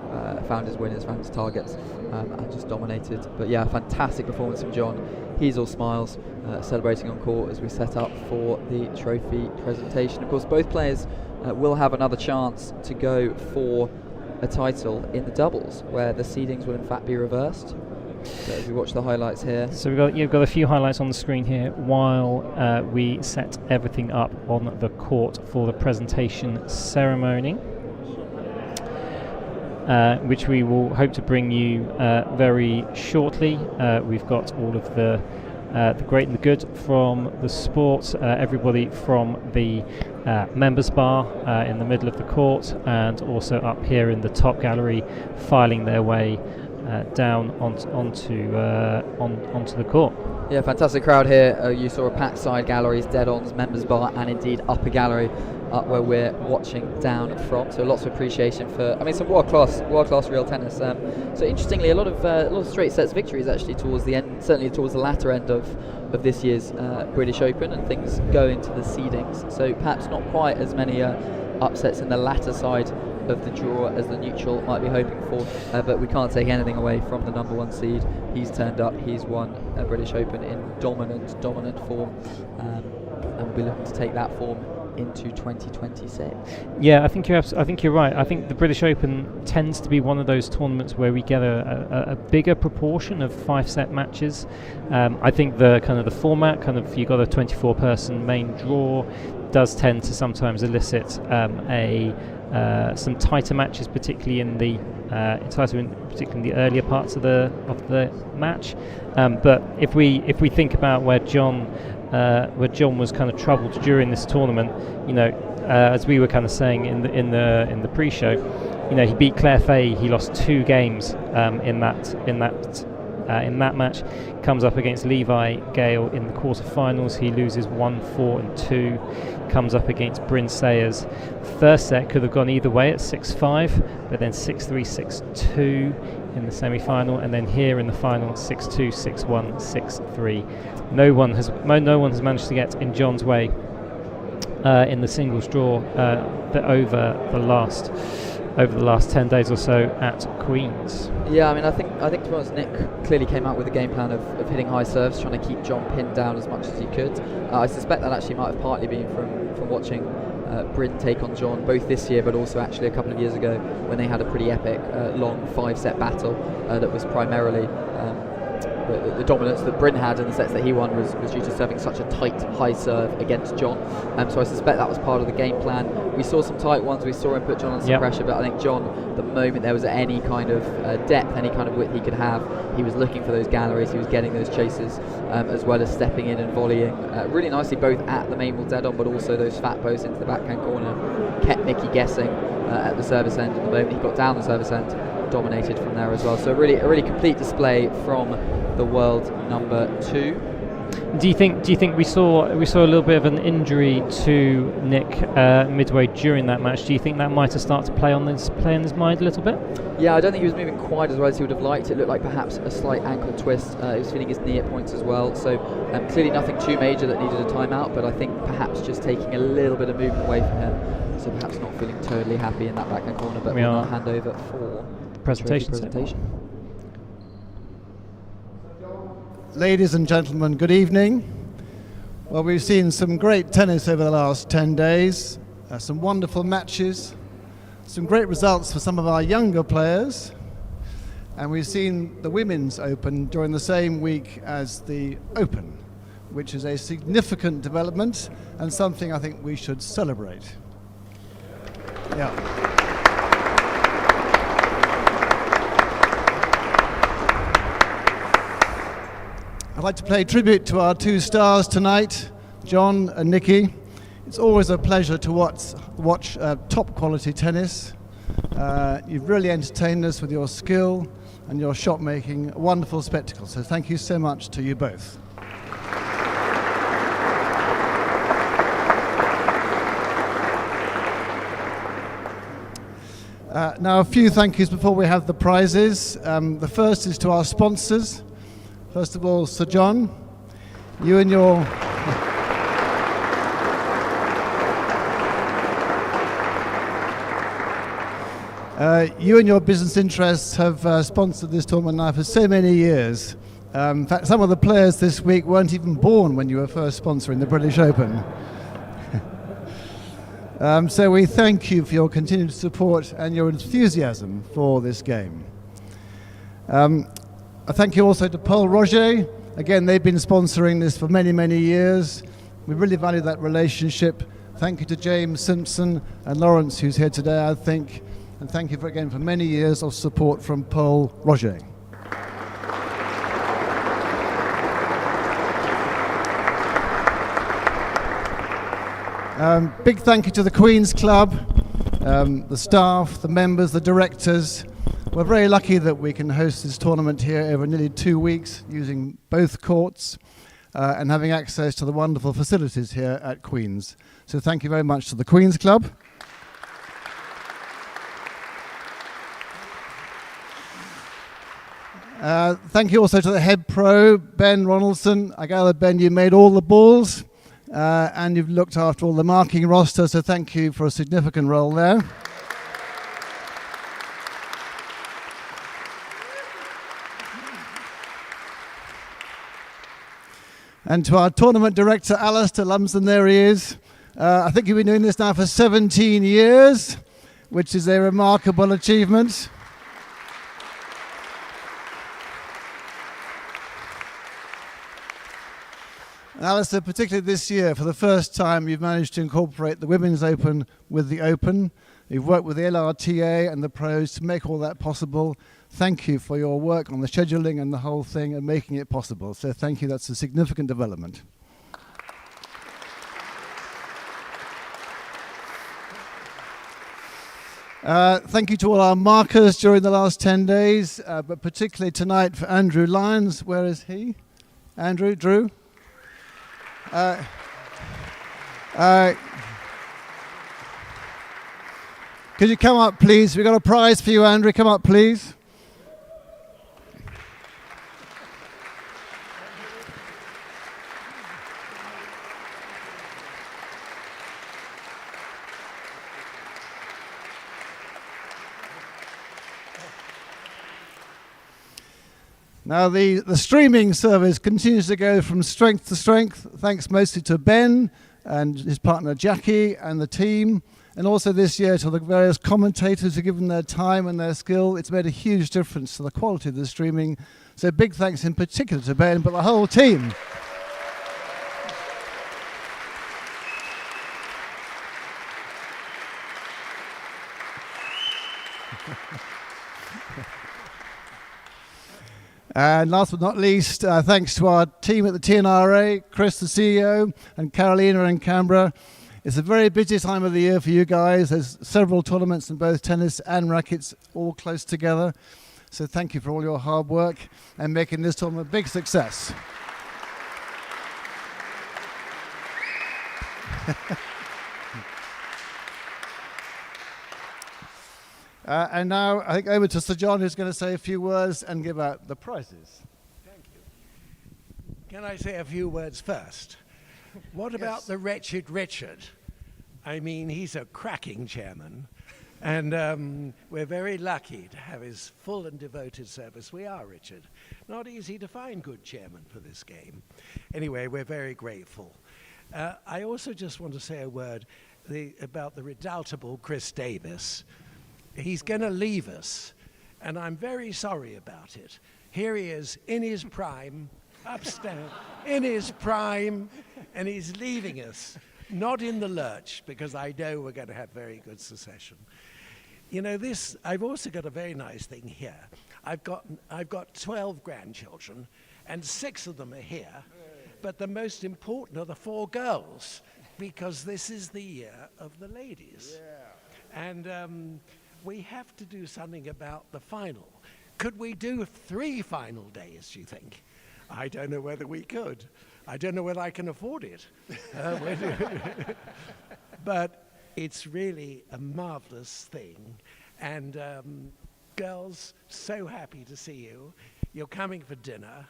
found his winners, found his targets, and just dominated. But yeah, fantastic performance from John. He's all smiles, celebrating on court as we set up for the trophy presentation. Of course, both players will have another chance to go for a title in the doubles, where the seedings will in fact be reversed. So as we watch the highlights here. So you've got a few highlights on the screen here while we set everything up on the court for the presentation ceremony, which we will hope to bring you very shortly. We've got all of the great and the good from the sport, everybody from the members bar in the middle of the court, and also up here in the top gallery, filing their way down onto the court. Yeah, fantastic crowd here. You saw a packed side galleries, dead-ons, members bar, and indeed upper gallery, up where we're watching down from. So lots of appreciation for, some world class real tennis. So interestingly, a lot of straight sets victories actually towards the end, certainly towards the latter end of this year's British Open, and things go into the seedings. So perhaps not quite as many upsets in the latter side of the draw as the neutral might be hoping for, but we can't take anything away from the number 1 seed. He's turned up, he's won a British Open in dominant form, and we'll be looking to take that form into 2026. Yeah, I think you're right. I think the British Open tends to be one of those tournaments where we get a bigger proportion of 5-set matches. I think the format, you got a 24-person main draw, does tend to sometimes elicit some tighter matches, particularly in the earlier parts of the match. But if we think about where John where John was kind of troubled during this tournament. As we were kind of saying in the pre-show, he beat Claire Fahey. He lost 2 games in that match. Comes up against Levi Gale in the quarterfinals. He loses 1-4 and 2. Comes up against Bryn Sayers. First set could have gone either way at 6-5, but then 6-3, 6-2 in the semi-final, and then here in the final 6-2, 6-1, 6-3. No one has managed to get in John's way in the singles draw over the last 10 days or so at Queen's. Yeah, I think to be honest, Nick clearly came out with a game plan of hitting high serves, trying to keep John pinned down as much as he could. I suspect that actually might have partly been from watching Bryn take on John both this year but also actually a couple of years ago when they had a pretty epic long 5-set battle that was primarily the dominance that Bryn had in the sets that he won was due to serving such a tight high serve against John. So I suspect that was part of the game plan. We saw some tight ones, we saw him put John on some pressure, but I think John, the moment there was any kind of depth, any kind of width he could have, he was looking for those galleries, he was getting those chases, as well as stepping in and volleying really nicely, both at the main ball dead on, but also those fat posts into the backhand corner. Kept Mickey guessing at the service end, and the moment he got down the service end, dominated from there as well. So a really complete display from the world number 2. Do you think we saw a little bit of an injury to Nick midway during that match? Do you think that might have started to play on his mind a little bit? Yeah, I don't think he was moving quite as well as he would have liked. It looked like perhaps a slight ankle twist. He was feeling his knee at points as well. So clearly nothing too major that needed a timeout, but I think perhaps just taking a little bit of movement away from him. So perhaps not feeling totally happy in that backhand corner, but we'll now hand over for presentation. Ladies and gentlemen, good evening. Well, we've seen some great tennis over the last 10 days, some wonderful matches, some great results for some of our younger players, and we've seen the Women's Open during the same week as the Open, which is a significant development and something I think we should celebrate. Yeah. I'd like to pay tribute to our 2 stars tonight, John and Nikki. It's always a pleasure to watch top quality tennis. You've really entertained us with your skill and your shot making, a wonderful spectacle. So thank you so much to you both. Now a few thank yous before we have the prizes. The first is to our sponsors. First of all, Sir John, you and your business interests have sponsored this tournament now for so many years. In fact, some of the players this week weren't even born when you were first sponsoring the British Open. So we thank you for your continued support and your enthusiasm for this game. I thank you also to Paul Roger. Again, they've been sponsoring this for many, many years. We really value that relationship. Thank you to James Simpson and Lawrence, who's here today, I think. And thank you again for many years of support from Paul Roger. Big thank you to the Queen's Club, the staff, the members, the directors. We're very lucky that we can host this tournament here over nearly 2 weeks using both courts and having access to the wonderful facilities here at Queen's. So thank you very much to the Queen's Club. Thank you also to the head pro, Ben Ronaldson. I gather, Ben, you made all the balls and you've looked after all the marking roster, so thank you for a significant role there. And to our tournament director, Alistair Lumsden, there he is. I think you've been doing this now for 17 years, which is a remarkable achievement. Alistair, particularly this year, for the first time, you've managed to incorporate the Women's Open with the Open. You've worked with the LRTA and the pros to make all that possible. Thank you for your work on the scheduling and the whole thing and making it possible. So thank you, that's a significant development. Thank you to all our markers during the last 10 days, but particularly tonight for Andrew Lyons. Where is he? Andrew, Drew? Could you come up, please? We've got a prize for you, Andrew. Come up, please. Now the streaming service continues to go from strength to strength, thanks mostly to Ben and his partner Jackie and the team, and also this year to the various commentators who have given their time and their skill. It's made a huge difference to the quality of the streaming. So big thanks in particular to Ben, but the whole team. And last but not least, thanks to our team at the T&RA, Chris the CEO, and Carolina in Canberra. It's a very busy time of the year for you guys. There's several tournaments in both tennis and rackets all close together. So thank you for all your hard work and making this tournament a big success. And now I think over to Sir John, who's going to say a few words and give out the prizes. Thank you. Can I say a few words first? What about the wretched Richard? I mean, he's a cracking chairman, and we're very lucky to have his full and devoted service. We are, Richard. Not easy to find good chairman for this game. Anyway, we're very grateful. I also just want to say a word about the redoubtable Chris Davis. He's going to leave us, and I'm very sorry about it. Here he is in his prime, upstairs, in his prime, and he's leaving us, not in the lurch, because I know we're going to have very good succession. You know, I've also got a very nice thing here. I've got 12 grandchildren, and 6 of them are here, but the most important are the 4 girls, because this is the year of the ladies. Yeah. And we have to do something about the final. Could we do 3 final days, do you think? I don't know whether we could. I don't know whether I can afford it. But it's really a marvelous thing. And girls, so happy to see you. You're coming for dinner.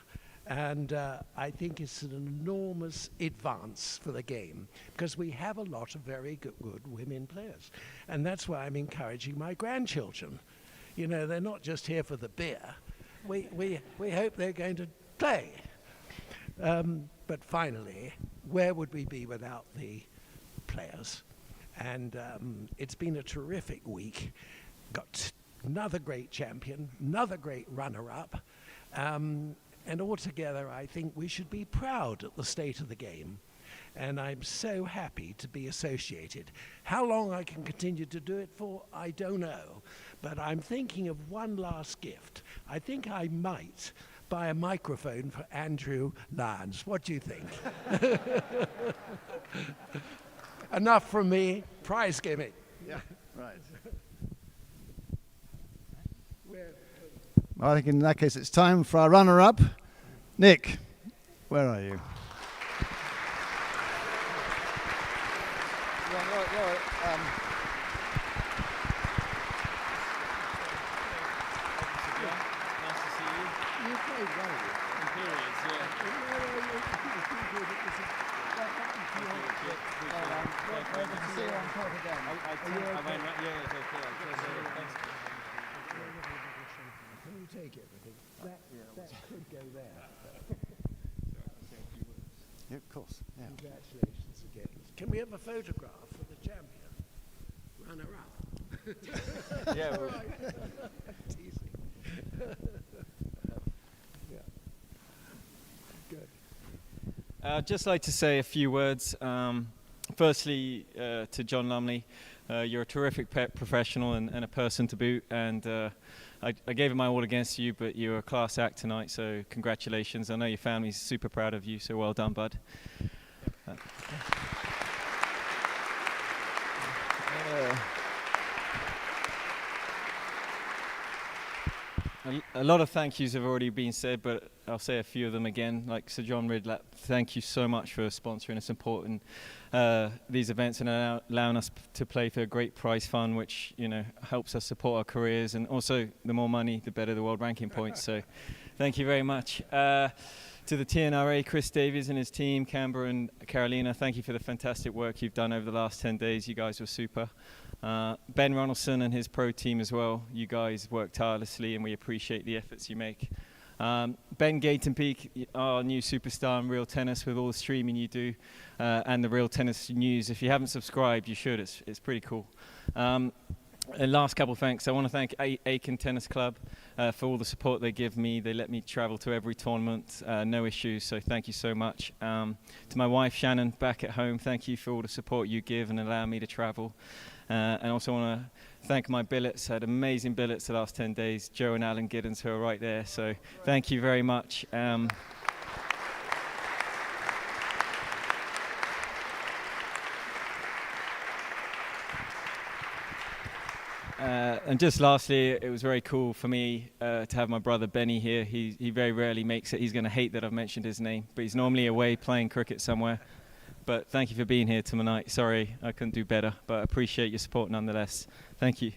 And I think it's an enormous advance for the game, because we have a lot of very good women players. And that's why I'm encouraging my grandchildren. You know, they're not just here for the beer. We hope they're going to play. But finally, where would we be without the players? And it's been a terrific week. Got another great champion, another great runner-up. And altogether, I think we should be proud at the state of the game. And I'm so happy to be associated. How long I can continue to do it for, I don't know. But I'm thinking of one last gift. I think I might buy a microphone for Andrew Lyons. What do you think? Enough from me. Prize giving. Yeah, right. I think in that case it's time for our runner-up. Nick, where are you? Can you take it? That could go there. Yeah, of course. Yeah. Congratulations again. Can we have a photograph for the champion? Runner-up. Yeah. Teasing. Yeah. Good. I'd just like to say a few words. Firstly, to John Lumley, you're a terrific professional and a person to boot, and I gave it my all against you, but you're a class act tonight, so congratulations. I know your family's super proud of you, so well done, bud. a lot of thank yous have already been said, but I'll say a few of them again. Like Sir John Ritblat, thank you so much for sponsoring and supporting these events and allowing us to play for a great prize fund, which helps us support our careers, and also the more money, the better the world ranking points. So, thank you very much. To the T&RA, Chris Davies and his team, Canberra and Carolina, thank you for the fantastic work you've done over the last 10 days. You guys were super. Ben Ronaldson and his pro team as well. You guys work tirelessly and we appreciate the efforts you make. Ben Gatenpeak, our new superstar in Real Tennis, with all the streaming you do and the Real Tennis news. If you haven't subscribed, you should. It's pretty cool. And last couple of thanks. I want to thank Aiken Tennis Club for all the support they give me. They let me travel to every tournament, no issues, so thank you so much. To my wife Shannon back at home, thank you for all the support you give and allow me to travel. And also want to thank my billets. I had amazing billets the last 10 days. Joe and Alan Giddens, who are right there, so thank you very much. And just lastly, it was very cool for me to have my brother Benny here. He very rarely makes it. He's going to hate that I've mentioned his name, but he's normally away playing cricket somewhere. But thank you for being here tonight. Sorry, I couldn't do better, but I appreciate your support nonetheless. Thank you.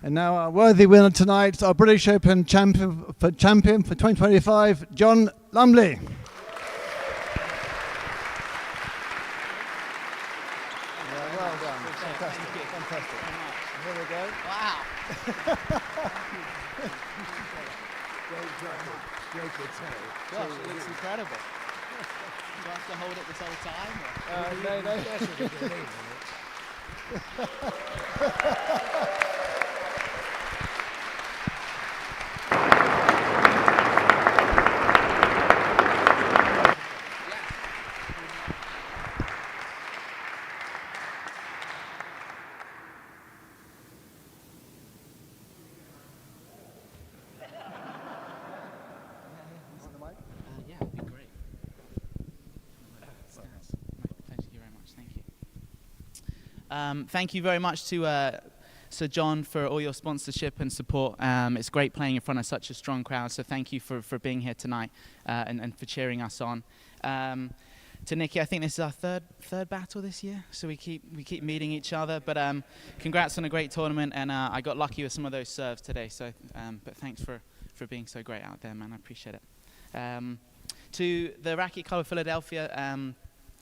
And now our worthy winner tonight, our British Open champion for 2025, John Lumley. Well done. Fantastic. Fantastic. Here we go. Wow. Gosh, it looks incredible. Do I have to hold it this whole time? No. Yeah, it'd be great. Thank you very much. Thank you. Thank you very much to Sir John for all your sponsorship and support. It's great playing in front of such a strong crowd, so thank you for being here tonight and for cheering us on. To Nikki, I think this is our third battle this year, so we keep meeting each other. But congrats on a great tournament, and I got lucky with some of those serves today. So, but thanks for being so great out there, man. I appreciate it. To the Racket Club of Philadelphia,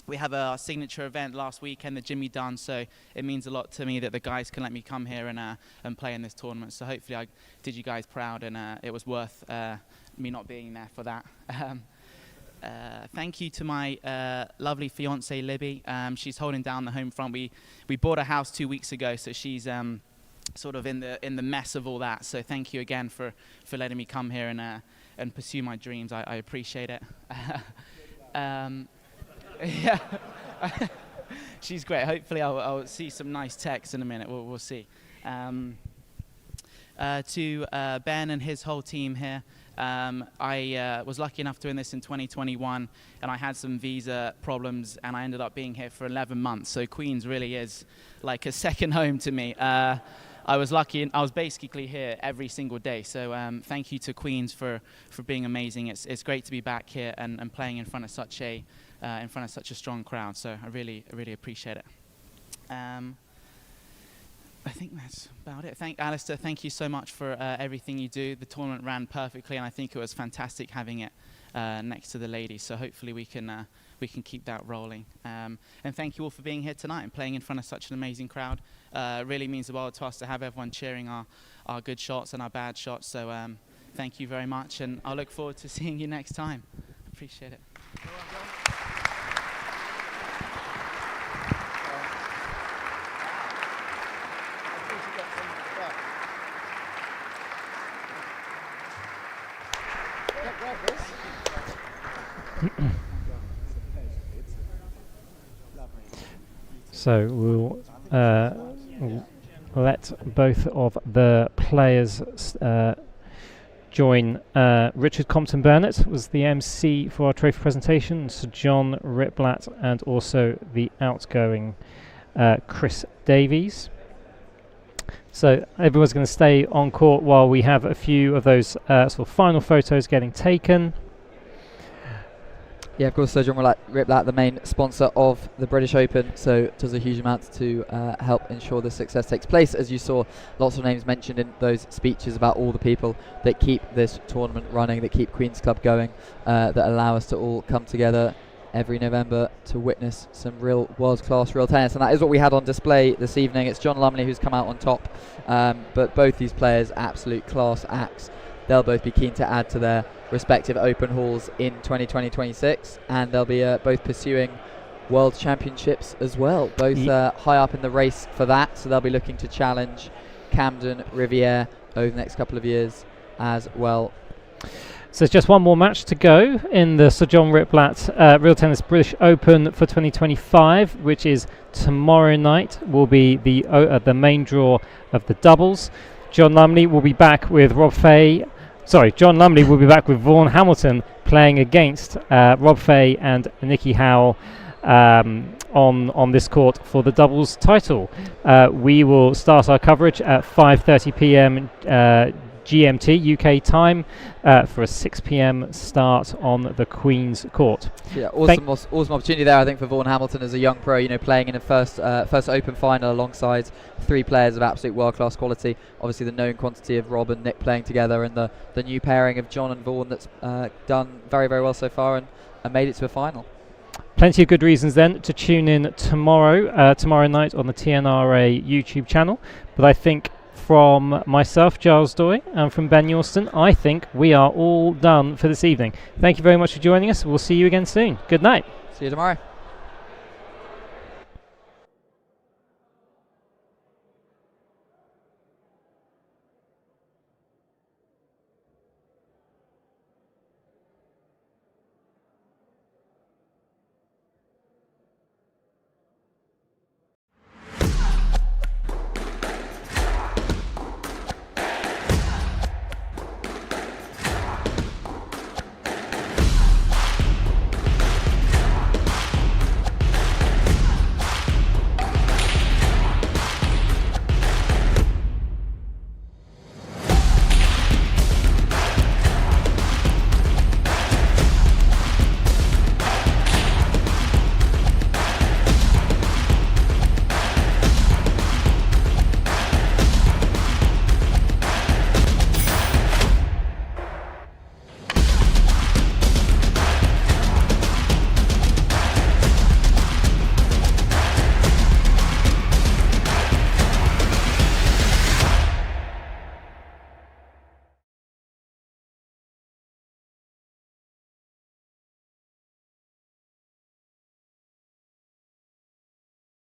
we have our signature event last weekend, the Jimmy Dunn, so it means a lot to me that the guys can let me come here and play in this tournament. So hopefully I did you guys proud, and it was worth me not being there for that. Thank you to my lovely fiance Libby. She's holding down the home front. We bought a house 2 weeks ago, so she's sort of in the mess of all that. So thank you again for letting me come here and pursue my dreams. I appreciate it. Yeah, she's great. Hopefully I'll see some nice texts in a minute. We'll see. To Ben and his whole team here, I was lucky enough to win this in 2021, and I had some visa problems, and I ended up being here for 11 months. So Queens really is like a second home to me. I was lucky, and I was basically here every single day. So thank you to Queens for being amazing. It's great to be back here and playing in front of such a strong crowd. So I really appreciate it. I think that's about it. Alistair, thank you so much for everything you do. The tournament ran perfectly, and I think it was fantastic having it next to the ladies. So hopefully we can keep that rolling. And thank you all for being here tonight and playing in front of such an amazing crowd. It really means the world to us to have everyone cheering our good shots and our bad shots. So thank you very much, and I look forward to seeing you next time. Appreciate it. So we'll let both of the players join Richard Compton-Burnett was the MC for our trophy presentation, Sir John Ritblat, and also the outgoing Chris Davies. So everyone's going to stay on court while we have a few of those sort of final photos getting taken. Yeah, of course, Sir John Ritblat, the main sponsor of the British Open, so does a huge amount to help ensure the success takes place. As you saw, lots of names mentioned in those speeches about all the people that keep this tournament running, that keep Queen's Club going, that allow us to all come together every November to witness some real world-class real tennis. And that is what we had on display this evening. It's John Lumley who's come out on top, but both these players, absolute class acts. They'll both be keen to add to their respective open halls in 2020-26, and they'll be both pursuing world championships as well, both high up in the race for that, so they'll be looking to challenge Camden, Riviere over the next couple of years as well. So it's just one more match to go in the Sir John Ritblat Real Tennis British Open for 2025, which is tomorrow night, will be the main draw of the doubles. John Lumley will be back with John Lumley will be back with Vaughan Hamilton playing against Rob Fahey and Nikki Howell on this court for the doubles title. We will start our coverage at 5:30 p.m. GMT UK time for a 6 p.m. start on the Queen's Court. Yeah, awesome opportunity there, I think, for Vaughan Hamilton as a young pro. You know, playing in a first Open final alongside three players of absolute world-class quality. Obviously, the known quantity of Rob and Nick playing together, and the new pairing of John and Vaughan that's done very, very well so far and made it to a final. Plenty of good reasons then to tune in tomorrow night on the T&RA YouTube channel. But I think, from myself, Giles Doy, and from Ben Yorston, I think we are all done for this evening. Thank you very much for joining us. We'll see you again soon. Good night. See you tomorrow.